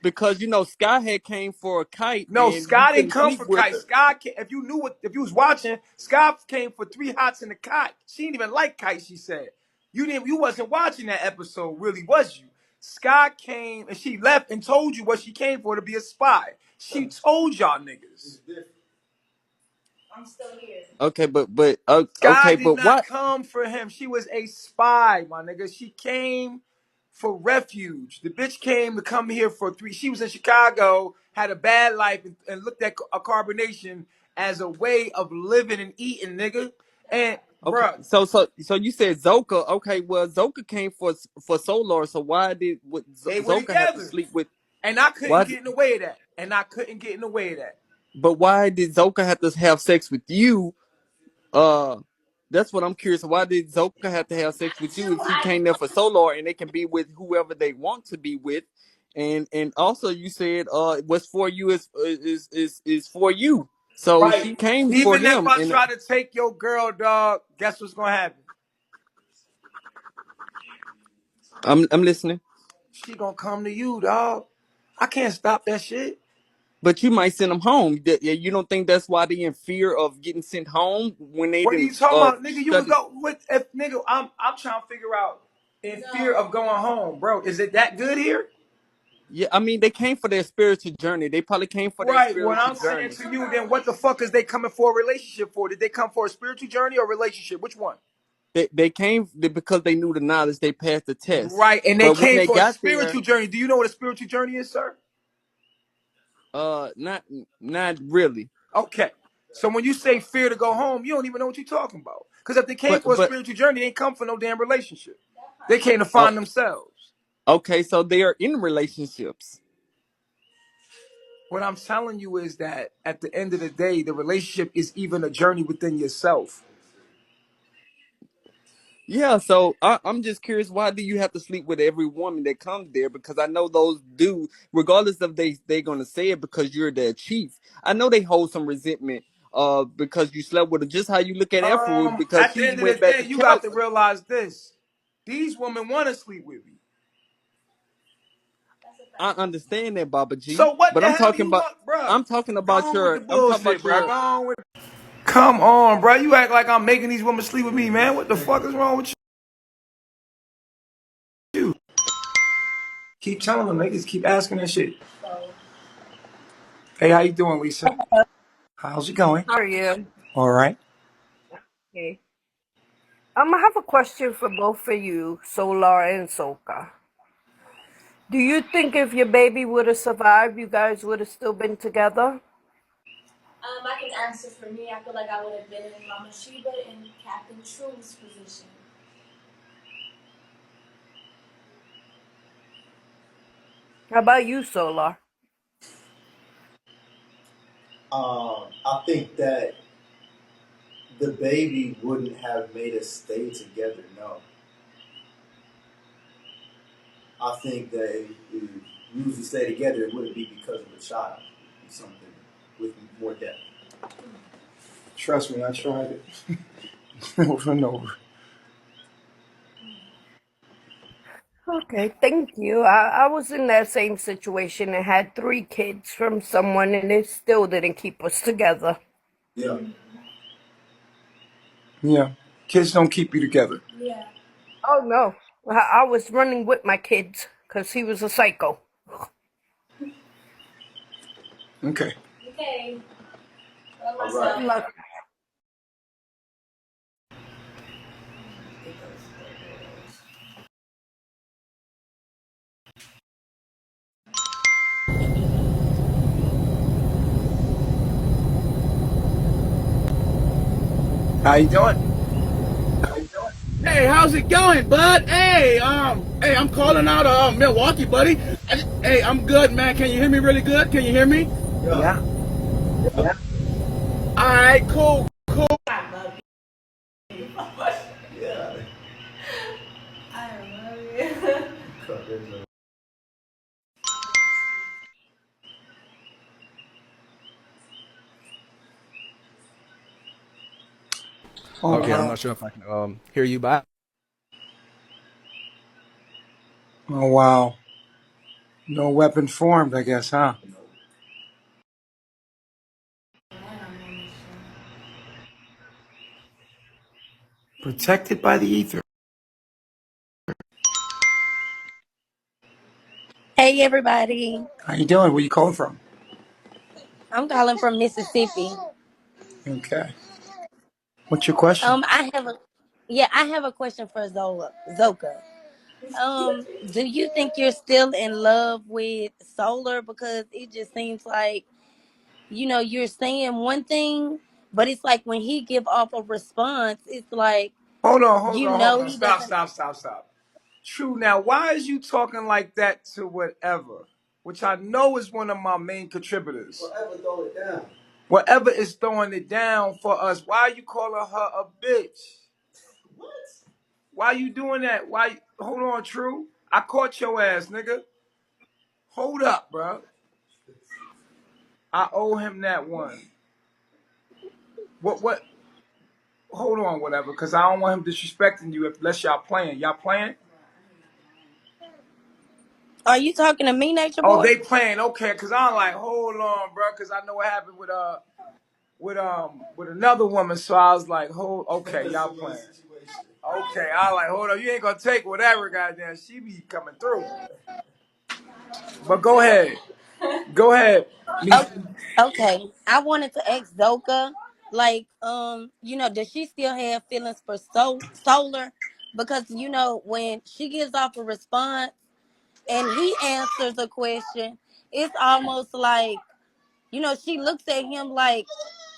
because you know Sky had came for a Kite No, and you Scott didn't couldn't come sleep for with Kite. her. Scott, if you knew what, if you was watching, Scott came for 3 hots in the Kite. She didn't even like Kite. She said, you wasn't watching that episode, really, was you? Scott came and she left and told you what she came for, to be a spy. She told y'all niggas. I'm still here. Okay, Sky okay, did but not what? come for him. She was a spy, my nigga. She came for refuge. The bitch came to come here for 3. She was in Chicago, had a bad life, and looked at a carbonation as a way of living and eating, nigga. And Okay, bruh, so you said Zoka. Okay, well Zoka came for Solar. So why did they were Zoka have to together. sleep with? And I couldn't Why? get in the way of that. But why did Zoka have to have sex with you? Uh, that's what I'm curious. Why did Zoka have to have sex with you if she came there for Solar and they can be with whoever they want to be with? And also you said what's for you is for you. So Right. she came for Even if him I and try to take your girl, dog, guess what's gonna happen? I'm listening. She gonna come to you, dog. I can't stop that shit. But you might send them home. You don't think that's why they in fear of getting sent home when they What are didn't you talking about, nigga? You could study? go with if nigga. I'm trying to figure out in fear of going home, bro. Is it that good here? Yeah, I mean they came for their spiritual journey. They probably came for their Right. What spiritual I'm saying journey. to you, then what the fuck is they coming for a relationship for? Did they come for a spiritual journey or relationship? Which one? They came because they knew the knowledge. They passed the test. Right. And they But when came they for a got spiritual there, journey. Do you know what a spiritual journey is, sir? not really. Okay. So when you say fear to go home, you don't even know what you're talking about. Because if they came for a But spiritual journey, they ain't come for no damn relationship. They came to oh, find themselves. okay, so they are in relationships. What I'm telling you is that at the end of the day, the relationship is even a journey within yourself. Yeah, so I'm just curious, why do you have to sleep with every woman that comes there? Because I know those do, regardless of they gonna say it because you're their chief. I know they hold some resentment because you slept with her. Just how you look at Afro because At the she end of the went back day, to you got to Cali. realize this. These women want to sleep with me. I understand that, Baba G, So what but the hell you want, bruh? Go on with the I'm talking bullshit, about bruh. your. Go on with. Come on, bruh. You act like I'm making these women sleep with me, man. What the fuck is wrong with you? Keep telling them, niggas. Keep asking that shit. Hey, how you doing, Lisa? How's it going? How are you? All right. Okay. I have a question for both of you, Solar and Soka. Do you think if your baby would have survived, you guys would have still been together? I can answer for me. I feel like I would have been in Mama Sheba and Captain True's position. How about you, Solar? I think that the baby wouldn't have made us stay together. No, I think that if we used to stay together, it wouldn't be because of a child. It'd be something with more depth. Trust me, I tried it over and over. Okay, thank you. I was in that same situation and had 3 kids from someone, and it still didn't keep us together. Yeah. Yeah. Kids don't keep you together. Yeah. Oh no, I was running with my kids because he was a psycho. Okay. Okay. Love All Good right. myself. luck. How you doing? Hey, how's it going, bud? Hey, I'm calling out Milwaukee, buddy. Hey, I'm good, man. Can you hear me really good? Can you hear me? Yeah. Yeah. All right, cool. I love you so much. Yeah. I love you. Cut this out. Oh Okay, I'm wow. not sure if I can hear you back. Oh wow. No weapon formed, I guess, huh? Protected by the ether. Hey everybody. How you doing? Where you calling from? I'm calling from Mississippi. Okay. What's your question? I have a I have a question for Zoca. Do you think you're still in love with Solar? Because it just seems like, you're saying one thing, but it's like when he give off a response, it's like Hold on. he Stop, doesn't. stop, stop, stop. True. Now, why is you talking like that to whatever? Which I know is one of my main contributors. Forever throw it down. Whatever is throwing it down for us. Why are you calling her a bitch? What? Why you doing that? Why? Hold on, True. I caught your ass, nigga. Hold up, bro. I owe him that one. What? Hold on, whatever, because I don't want him disrespecting you unless y'all playing. Y'all playing? Are you talking to me, Nature Oh, Boy? they playing. Okay, because I'm like, hold on, bro, because I know what happened with another woman. So I was like, okay, y'all playing. Okay, I like, hold on, you ain't gonna take whatever, goddamn. She be coming through. But go ahead, go ahead. Oh, okay. I wanted to ask Zoka, like, does she still have feelings for Solar? Because when she gives off a response and he answers a question, it's almost like, she looks at him like,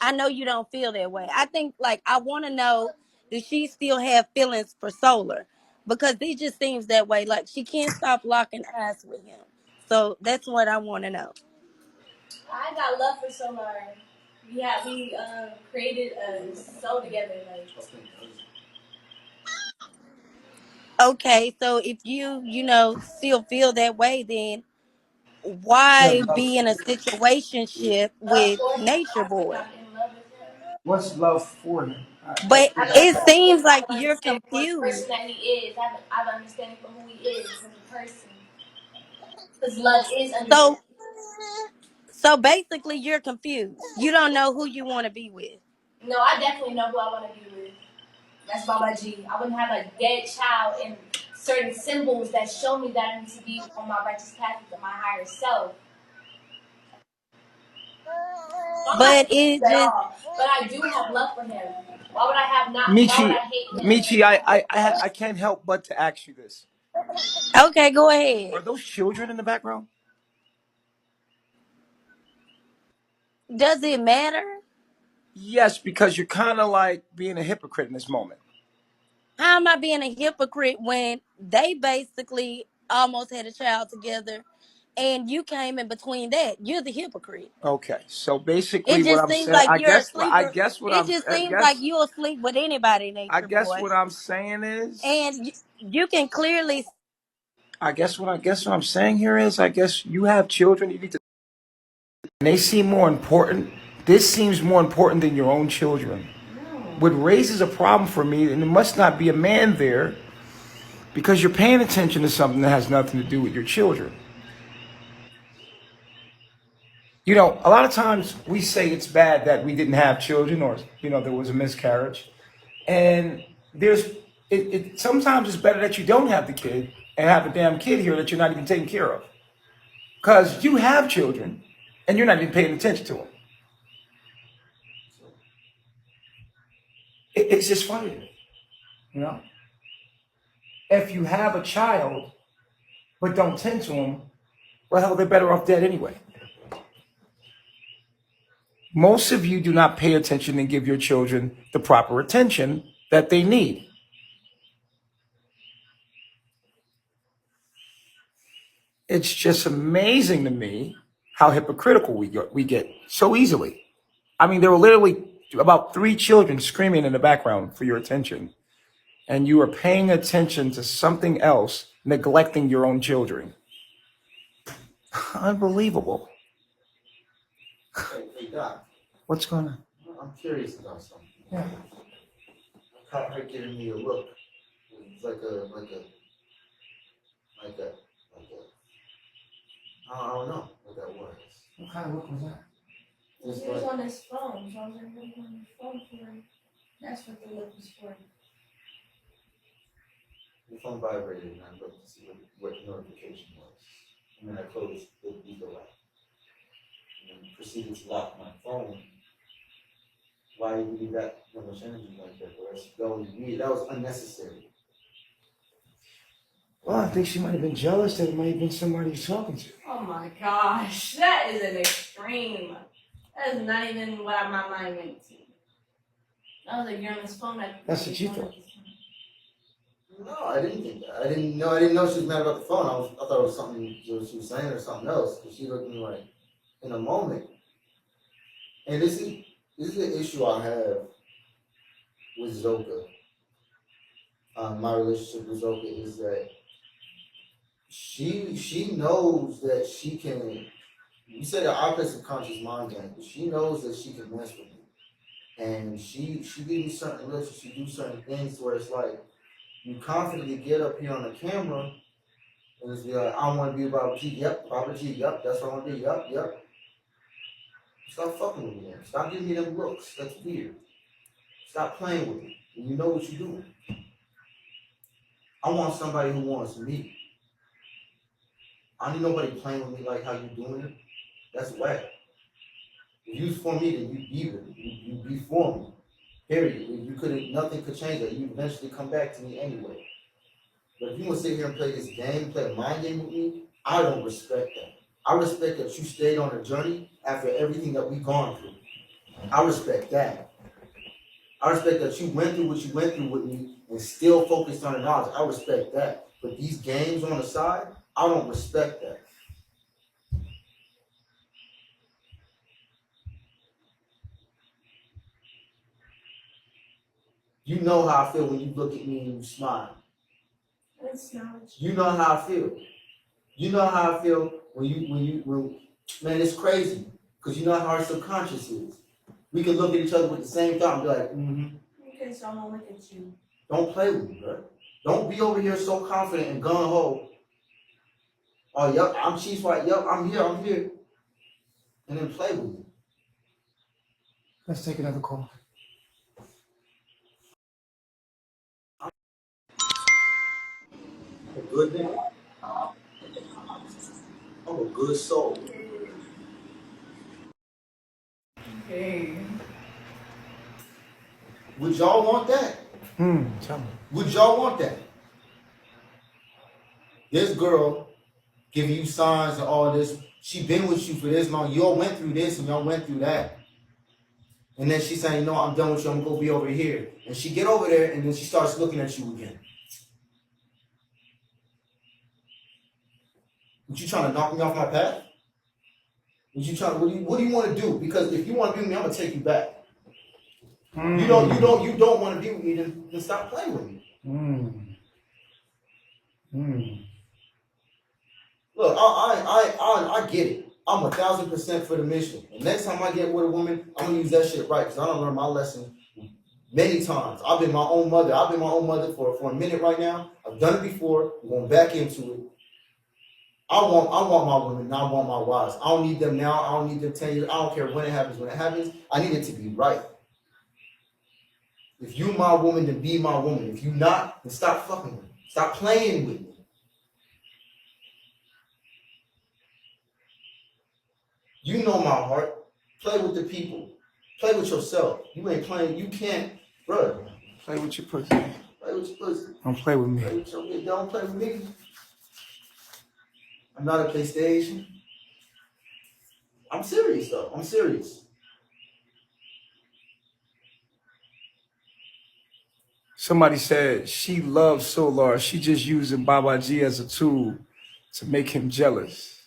I know you don't feel that way. I think, like, I want to know, does she still have feelings for Solar? Because it just seems that way. Like, she can't stop locking eyes with him. So that's what I want to know. I got love for Solar. We created a soul together. Like, Okay, so if you still feel that way, then why be in a situationship love with for him. Nature I think Boy? I'm in love with him. What's love for him? But I it just seems like have an you're understanding for the confused. person that he is. I have an understanding for who he is as a person. Because love is understanding. So so basically you're confused. You don't know who you want to be with. No, I definitely know who I want to be with. That's Baba G. I wouldn't have a dead child and certain symbols that show me that I need to be on my righteous path with my higher self. So I'm not But it confused at just all. But I do have love for him. Why would I have not? Why would Michi, I hate him? Michi, I can't help but to ask you this. okay, go ahead. Are those children in the background? Does it matter? Yes, because you're kind of like being a hypocrite in this moment. How am I being a hypocrite when they basically almost had a child together and you came in between that? You're the hypocrite. Okay, so basically, It what just I'm seems saying, like you're a sleeper. It just I seems like guess, you'll sleep with anybody, I Nature guess Boy. what I'm saying is, And you can clearly. I guess what I'm saying here is, I guess you have children. You need to. And they seem more important. This seems more important than your own children. What raises a problem for me, and it must not be a man there, because you're paying attention to something that has nothing to do with your children. You know, a lot of times we say it's bad that we didn't have children or, you know, there was a miscarriage. And sometimes it's better that you don't have the kid and have a damn kid here that you're not even taking care of. Because you have children and you're not even paying attention to them. It's just funny, you know? If you have a child but don't tend to them, well, hell, they're better off dead anyway. Most of you do not pay attention and give your children the proper attention that they need. It's just amazing to me how hypocritical we get so easily. I mean, there were literally about 3 children screaming in the background for your attention, and you are paying attention to something else, neglecting your own children. Unbelievable. Hey, Doc, What's going on? I'm curious about something. Yeah. I caught her giving me a look. It's like a, I don't know what that was. What kind of look was that? It's He was like, on his phone, so I was like, what are you on your phone for? That's what the look was for. the phone vibrated and I looked to see what the notification was. And then I closed the Eagle app. And then proceeded to lock my phone. Why you leave that much energy like that? That was unnecessary. Well, I think she might have been jealous that it might have been somebody he's talking to. Oh my gosh, that is an extreme. That is not even what my mind went to. I was like, you're on his phone. That's what you thought. No, I didn't think that. I didn't know she was mad about the phone. I thought it was something she was saying or something else. Because she looked at me like in a moment. And this is the issue I have with Zoca. My relationship with Zoca is that she knows that she can. You said the opposite subconscious mind game, but she knows that she can mess with me, and she gives me certain looks. She do certain things where it's like you confidently get up here on the camera and it's be like, I want to be about G. Yep, Papa G. Yep, that's what I want to be. Yep. Stop fucking with me, man. Stop giving me them looks. That's weird. Stop playing with me. You know what you're doing. I want somebody who wants me. I need nobody playing with me like how you doing it. That's whack. If you was for me, then you'd be with me. You'd be for me. Period. Nothing could change that. You'd eventually come back to me anyway. But if you want to sit here and play this game, play a mind game with me, I don't respect that. I respect that you stayed on a journey after everything that we've gone through. I respect that. I respect that you went through what you went through with me and still focused on the knowledge. I respect that. But these games on the side, I don't respect that. You know how I feel when you look at me and you smile. You know how I feel. You know how I feel when man, it's crazy. Because you know how our subconscious is. We can look at each other with the same thought and be like, mm-hmm. Okay, so I'm gonna look at you. Don't play with me, bro. Don't be over here so confident and gung-ho. Oh, yep, I'm Chiefs White. Yep, I'm here. And then play with me. Let's take another call. A good nigga. I'm a good soul. Hey. Would y'all want that? Tell me. Would y'all want that? This girl giving you signs and all this. She been with you for this long. Y'all went through this and y'all went through that. And then she's saying, I'm done with you. I'm going to go be over here. And she get over there and then she starts looking at you again. What, you trying to knock me off my path? What do you want to do? Because if you want to be with me, I'm going to take you back. You don't want to be with me, then stop playing with me. Look, I get it. I'm 1,000% for the mission. And next time I get with a woman, I'm gonna use that shit right because I don't learn my lesson Many times. I've been my own mother. I've been my own mother for a minute right now. I've done it before. I'm going back into it. I want my women, and I want my wives. I don't need them now. I don't need them 10 years. I don't care when it happens. When it happens, I need it to be right. If you my woman, then be my woman. If you not, then stop fucking with me. Stop playing with me. You know my heart. Play with the people. Play with yourself. You ain't playing. You can't, bro. Play with your pussy. Play with your pussy. Don't play with me. Play with your, don't play with me. I'm not a PlayStation. I'm serious though. I'm serious. Somebody said she loves Solar. She just using Baba G as a tool to make him jealous.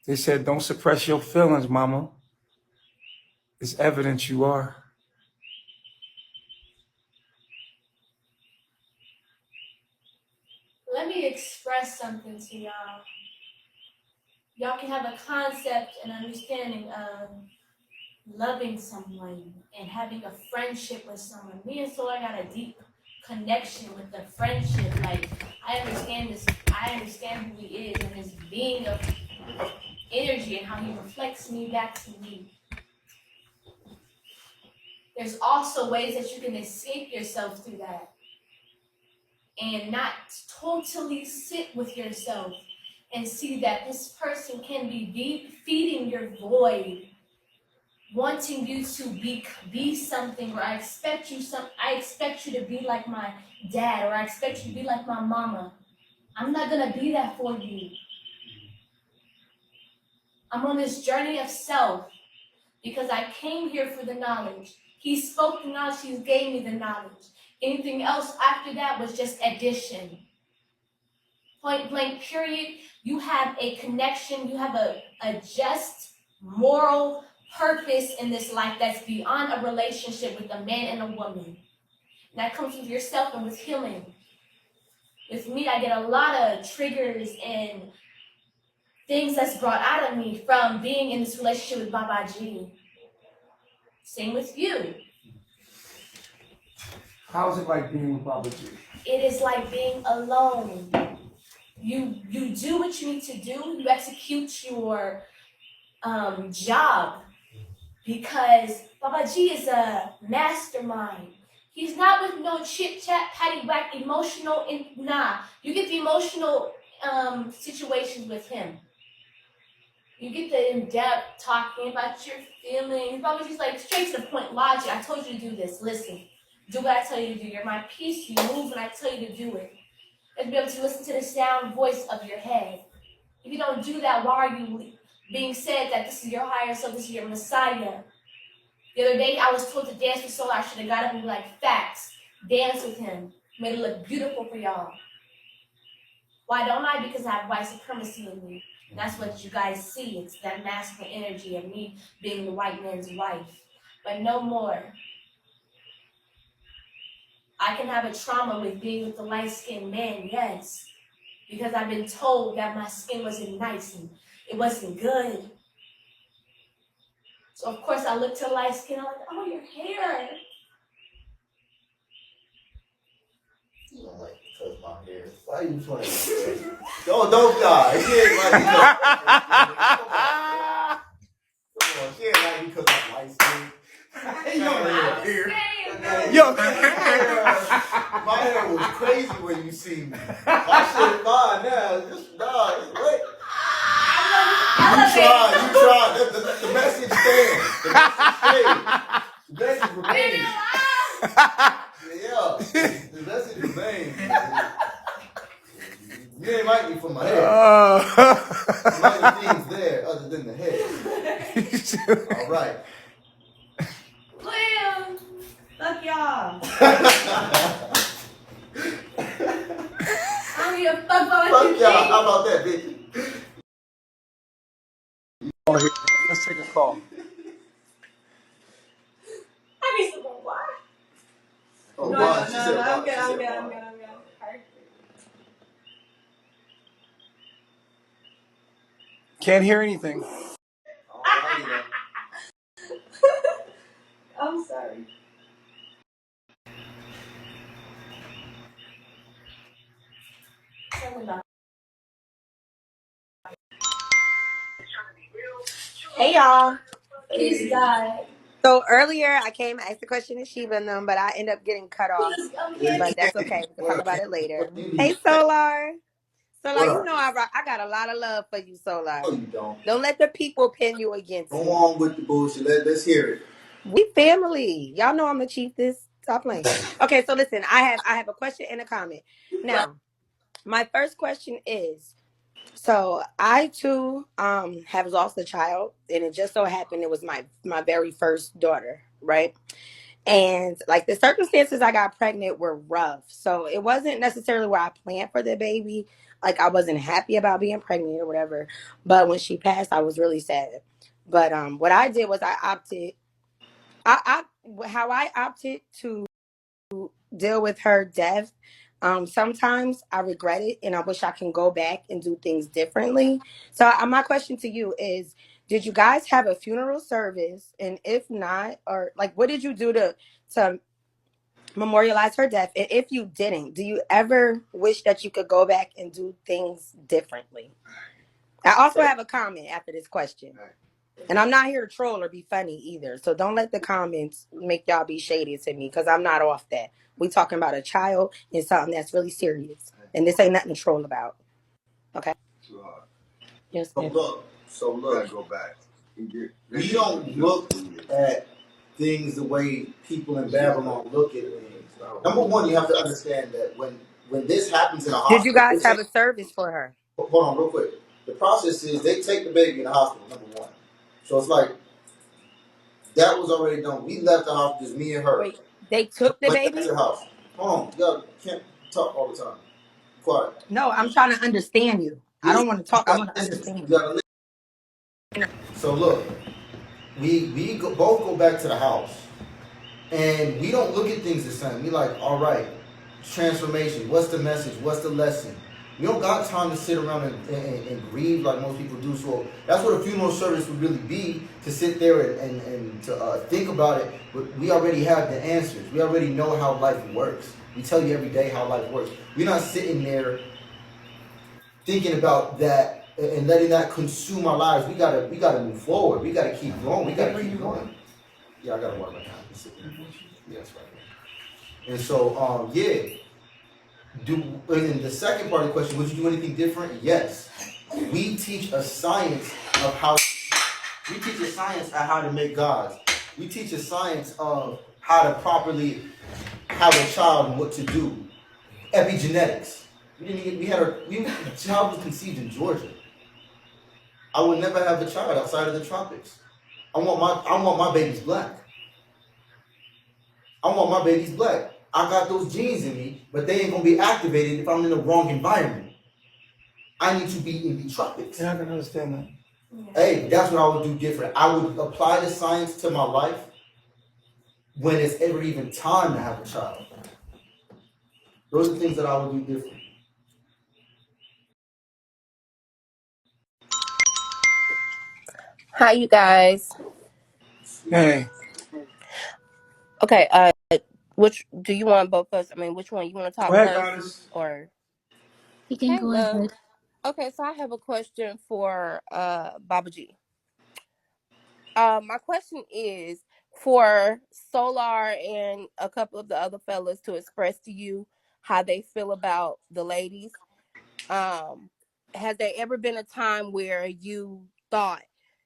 They said, don't suppress your feelings, mama. It's evident you are. Let me express something to y'all. Y'all can have a concept and understanding of loving someone and having a friendship with someone. Me and Solar got a deep connection with the friendship. Like, I understand this. I understand who he is and his being of energy and how he reflects me back to me. There's also ways that you can escape yourself through that and not totally sit with yourself and see that this person can be feeding your void, wanting you to be something, or I expect you to be like my dad, or I expect you to be like my mama. I'm not gonna be that for you. I'm on this journey of self because I came here for the knowledge. He spoke the knowledge, he gave me the knowledge. Anything else after that was just addition. Point blank, period. You have a connection, you have a just moral purpose in this life that's beyond a relationship with a man and a woman. And that comes with yourself and with healing. With me, I get a lot of triggers and things that's brought out of me from being in this relationship with Baba G. Same with you. How's it like being with Baba G? It is like being alone. You do what you need to do. You execute your job because Baba G is a mastermind. He's not with no chit chat, patty whack, emotional. Nah, you get the emotional situations with him. You get the in-depth talking about your feelings. Baba G's like straight to the point, logic. I told you to do this. Listen, do what I tell you to do. You're my piece. You move when I tell you to do it. And be able to listen to the sound voice of your head. If you don't do that, why are you being said that this is your higher self, this is your Messiah? The other day, I was told to dance with Solar. I should have got up and be like, facts. Dance with him. Made it look beautiful for y'all. Why don't I? Because I have white supremacy in me. And that's what you guys see. It's that masculine energy of me being the white man's wife. But no more. I can have a trauma with being with the light-skinned man, yes. Because I've been told that my skin wasn't nice and it wasn't good. So of course I look to light skin, I'm like, oh, your hair. You don't like to touch my hair. Why are you playing? Don't die. She ain't like me. Come on, she ain't like me because I'm light skinned. Yo, my hair was crazy when you see me. My shit fine now. It's great. You tried. The message stands. The message remains. Yeah. The message remains. You ain't like me for my hair. Some other things there other than the head. All right. Liam, fuck y'all. I don't give a fuck about what you Fuck y'all. think. How about that, bitch? let's take a call. I need some more water. Oh, No, wow. She no, said, no, wow. I'm good, She I'm said, good, wow. I'm good, I'm good. Perfect. Can't hear anything. I'm sorry. Hey y'all. Peace, God. So earlier I came and asked the question to Sheba and them, but I ended up getting cut off. Peace, I'm Yeah, you But Candy. that's can't. okay. We can talk about it later. What you Hey Solar. Solar, What you up? know I got a lot of love for you, Solar. No, you don't. Don't let the people pin you against Go me. on with the bullshit. Let's hear it. We family. Y'all know I'm the chiefess. Stop playing. Okay, so listen, I have a question and a comment. Now, my first question is, so I too have lost a child, and it just so happened it was my very first daughter, right? And like the circumstances I got pregnant were rough. So it wasn't necessarily where I planned for the baby. Like I wasn't happy about being pregnant or whatever. But when she passed, I was really sad. But what I did was how I opted to deal with her death. Sometimes I regret it and I wish I can go back and do things differently. So my question to you is, did you guys have a funeral service? And if not, or like what did you do to memorialize her death? And if you didn't, do you ever wish that you could go back and do things differently? I also have a comment after this question. And I'm not here to troll or be funny either. So don't let the comments make y'all be shady to me because I'm not off that. We talking about a child and something that's really serious. And this ain't nothing to troll about. Okay? Yes, So ma'am. look. Gotta go back. We don't look at things the way people in Babylon look at things. Number one, you have to understand that when this happens in a Did you hospital, guys have a service for her? hold on real quick. The process is they take the baby in the hospital. Number one, so it's like that was already done. We left the house, just me and her. Wait, they took the Went back to baby? the house. Hold on, y'all can't talk all the time. Quiet. No, I'm trying to understand you. I Yeah, don't want to you talk. I gotta want to listen. understand You you. gotta listen. So look, both go back to the house, and we don't look at things the same. We like, all right, transformation. What's the message? What's the lesson? We don't got time to sit around and grieve like most people do. So that's what a funeral service would really be, to sit there and to think about it. But we already have the answers. We already know how life works. We tell you every day how life works. We're not sitting there thinking about that and letting that consume our lives. We gotta move forward. We gotta keep growing. We gotta keep going. Yeah, I gotta work my time. Yes, right. And so, yeah. And the second part of the question, would you do anything different? Yes. We teach a science of how to make gods. We teach a science of how to properly have a child and what to do. Epigenetics. The child was conceived in Georgia. I would never have a child outside of the tropics. I want my babies black. I want my babies black. I got those genes in me, but they ain't gonna be activated if I'm in the wrong environment. I need to be in the tropics. You're not gonna understand that. Hey, that's what I would do different. I would apply the science to my life when it's ever even time to have a child. Those are things that I would do different. Hi, you guys. Hey, Okay, which do you want both of us? I mean, which one you want to go talk ahead, first, goddess. or You can hey, go love? ahead. Okay, so I have a question for Baba G. My question is for Solar and a couple of the other fellas to express to you how they feel about the ladies. Um, has there ever been a time where you thought,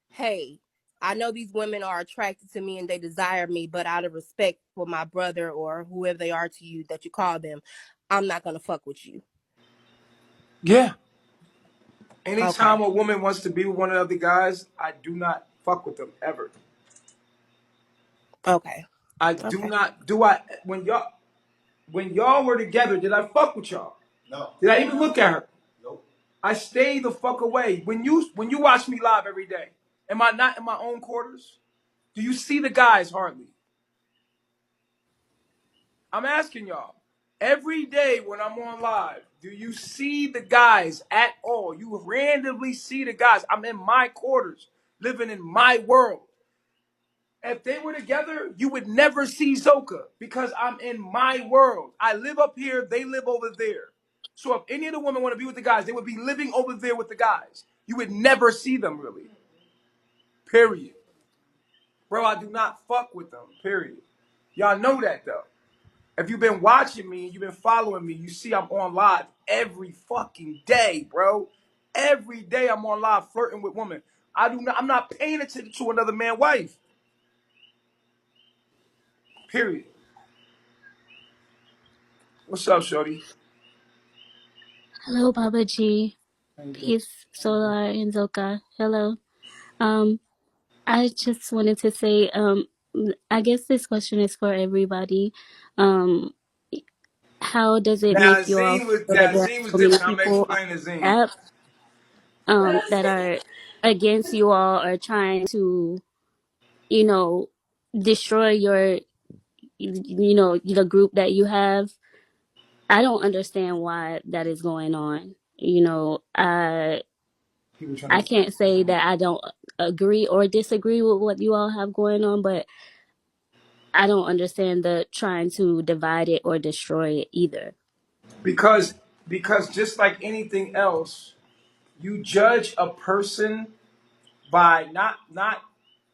hey, I know these women are attracted to me and they desire me, but out of respect for my brother or whoever they are to you that you call them, I'm not gonna fuck with you. Yeah. Okay. Anytime a woman wants to be with one of the other guys, I do not fuck with them ever. Okay. I do Okay. not. When y'all were together, did I fuck with y'all? No. Did I even look at her? Nope. I stay the fuck away. When you watch me live every day, am I not in my own quarters? Do you see the guys hardly? I'm asking y'all. Every day when I'm on live, do you see the guys at all? You randomly see the guys. I'm in my quarters, living in my world. If they were together, you would never see Zoca because I'm in my world. I live up here, they live over there. So if any of the women want to be with the guys, they would be living over there with the guys. You would never see them really. Period. Bro, I do not fuck with them. Period. Y'all know that though. If you've been watching me and you've been following me, you see I'm on live every fucking day, bro. Every day I'm on live flirting with women. I'm not paying attention to another man's wife. Period. What's up, shorty? Hello, Baba G. How you doing? Peace, Solar and Zoka. Hello. Um, I just wanted to say, I guess this question is for everybody. Um, how does it Now make you all Z feel was that there are Z was so many different. I'm gonna people on explain to the Z. app, that are against you all or trying to, you know, destroy your, the group that you have? I don't understand why that is going on. People trying I to can't say that I don't agree or disagree with what you all have going on, but I don't understand the trying to divide it or destroy it either. because just like anything else, you judge a person by not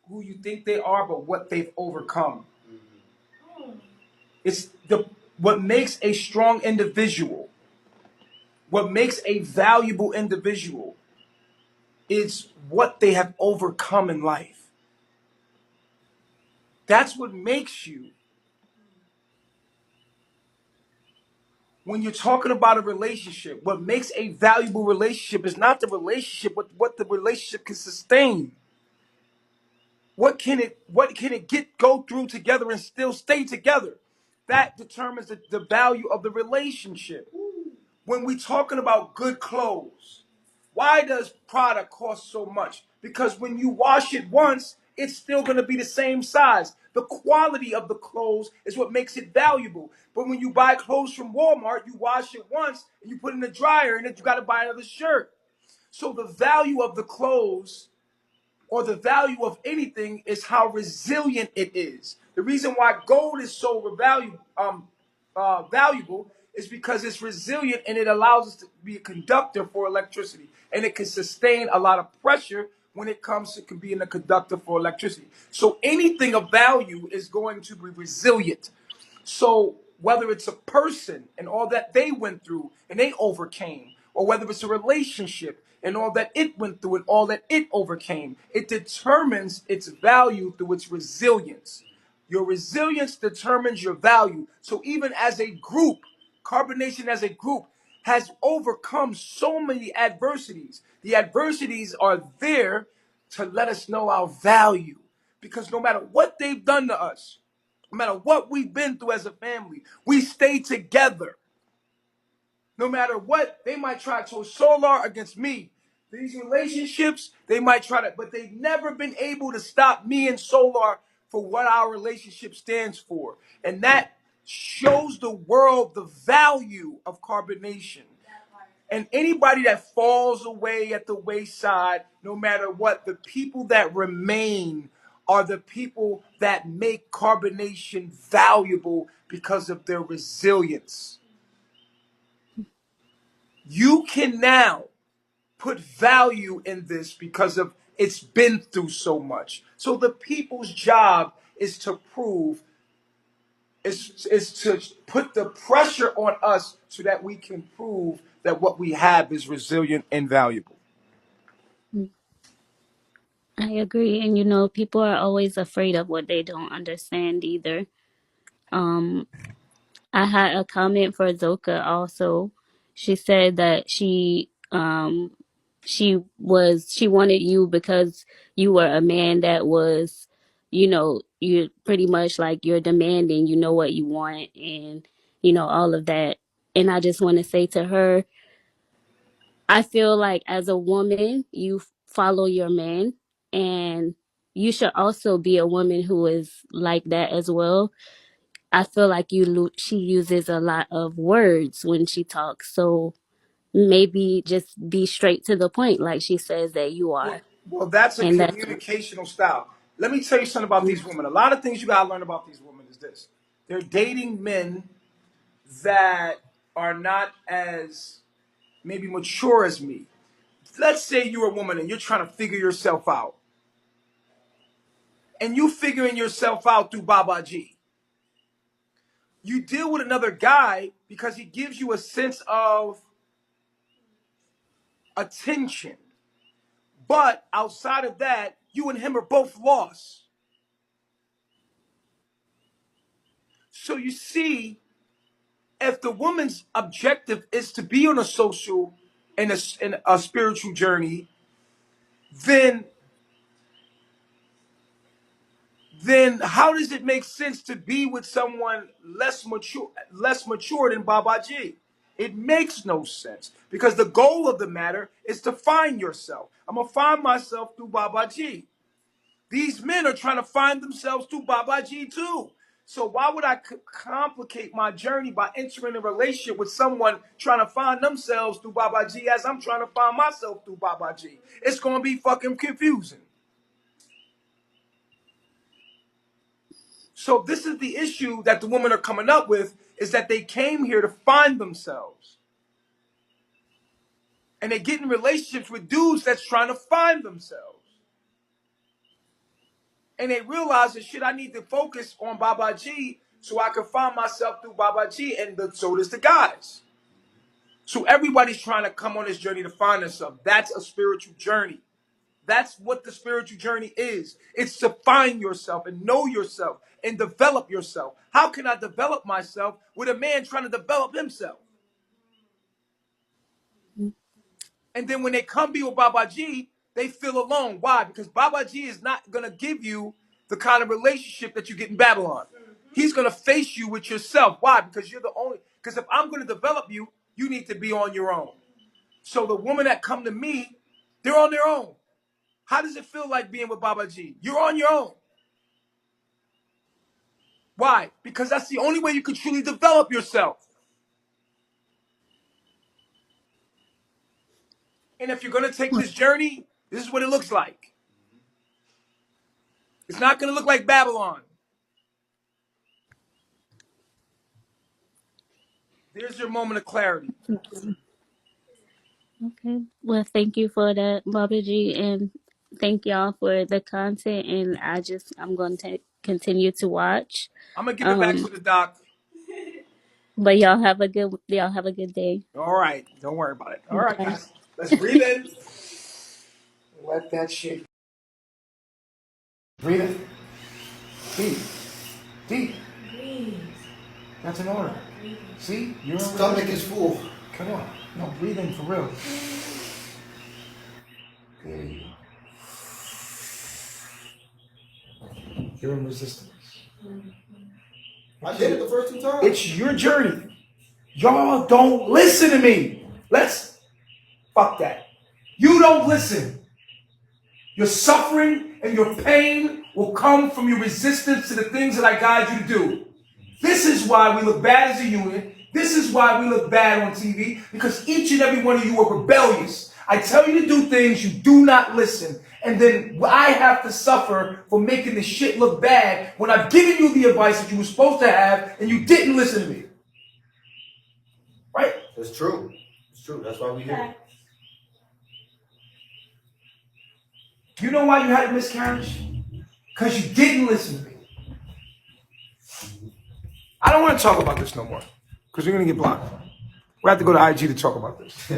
who you think they are, but what they've overcome. It's the what makes a strong individual, what makes a valuable individual is what they have overcome in life. That's what makes you. When you're talking about a relationship, what makes a valuable relationship is not the relationship, but what the relationship can sustain. What can it go through together and still stay together? That determines the value of the relationship. When we talking about good clothes, why does product cost so much? Because when you wash it once, it's still going to be the same size. The quality of the clothes is what makes it valuable. But when you buy clothes from Walmart, you wash it once and you put it in the dryer and then you got to buy another shirt. So the value of the clothes or the value of anything is how resilient it is. The reason why gold is so valuable is because it's resilient and it allows us to be a conductor for electricity, and it can sustain a lot of pressure when it comes to being a conductor for electricity. So anything of value is going to be resilient. So whether it's a person and all that they went through and they overcame, or whether it's a relationship and all that it went through and all that it overcame, it determines its value through its resilience. Your resilience determines your value. So even as a group, Carbonation as a group has overcome so many adversities. The adversities are there to let us know our value. Because no matter what they've done to us, no matter what we've been through as a family, we stay together. No matter what, they might try to Solar against me. These relationships, they might try to, but they've never been able to stop me and Solar for what our relationship stands for. And that shows the world the value of carbonation. And anybody that falls away at the wayside, no matter what, the people that remain are the people that make carbonation valuable because of their resilience. You can now put value in this because of it's been through so much. So the people's job is to prove, is to put the pressure on us so that we can prove that what we have is resilient and valuable. I agree. And people are always afraid of what they don't understand either. Um, I had a comment for Zoka also. She said that she wanted you because you were a man that was, you're pretty much like you're demanding, you know what you want, and all of that. And I just want to say to her, I feel like as a woman, you follow your man, and you should also be a woman who is like that as well. I feel like she uses a lot of words when she talks. So maybe just be straight to the point, like she says that you Well, are, well, that's a and that's communicational style. Let me tell you something about these women. A lot of things you gotta learn about these women is this: they're dating men that are not as maybe mature as me. Let's say you're a woman and you're trying to figure yourself out, and you figuring yourself out through Baba G. You deal with another guy because he gives you a sense of attention. But outside of that, you and him are both lost. So you see, if the woman's objective is to be on a social and a spiritual journey, then how does it make sense to be with someone less mature than Baba G? It makes no sense because the goal of the matter is to find yourself. I'm gonna find myself through Baba G. These men are trying to find themselves through Baba G too. So why would I complicate my journey by entering a relationship with someone trying to find themselves through Baba G as I'm trying to find myself through Baba G? It's gonna be fucking confusing. So this is the issue that the women are coming up with, is that they came here to find themselves. And they get in relationships with dudes that's trying to find themselves. And they realize that shit, I need to focus on Baba G so I can find myself through Baba G, and so does the guys. So everybody's trying to come on this journey to find themselves. That's a spiritual journey. That's what the spiritual journey is. It's to find yourself and know yourself and develop yourself. How can I develop myself with a man trying to develop himself? And then when they come be with Baba G, they feel alone. Why? Because Baba G is not going to give you the kind of relationship that you get in Babylon. He's going to face you with yourself. Why? Because you're the only. Because if I'm going to develop you, you need to be on your own. So the women that come to me, they're on their own. How does it feel like being with Baba G? You're on your own. Why? Because that's the only way you can truly develop yourself. And if you're going to take this journey, this is what it looks like. It's not going to look like Babylon. There's your moment of clarity. okay. Well, thank you for that, Baba G, and thank y'all for the content. And I'm going to continue to watch. I'm going to give it back Um, to the doc. but y'all have a good day. All right. Don't worry about it. All right, Bye. guys. Let's breathe in. Let that shit. Breathe in. Deep. Deep. That's an order. See? You're in Stomach is full. Come on. No, breathe in for real. There you go. You're in resistance. I did it the first 2 times. It's your journey. Y'all don't listen to me. Fuck that. You don't listen. Your suffering and your pain will come from your resistance to the things that I guide you to do. This is why we look bad as a unit. This is why we look bad on TV, because each and every one of you are rebellious. I tell you to do things, you do not listen. And then I have to suffer for making the shit look bad when I've given you the advice that you were supposed to have and you didn't listen to me. Right? That's true. It's true. That's why we here. You know why you had a miscarriage? Because you didn't listen to me. I don't want to talk about this no more, because we're going to get blocked. We have to go to IG to talk about this.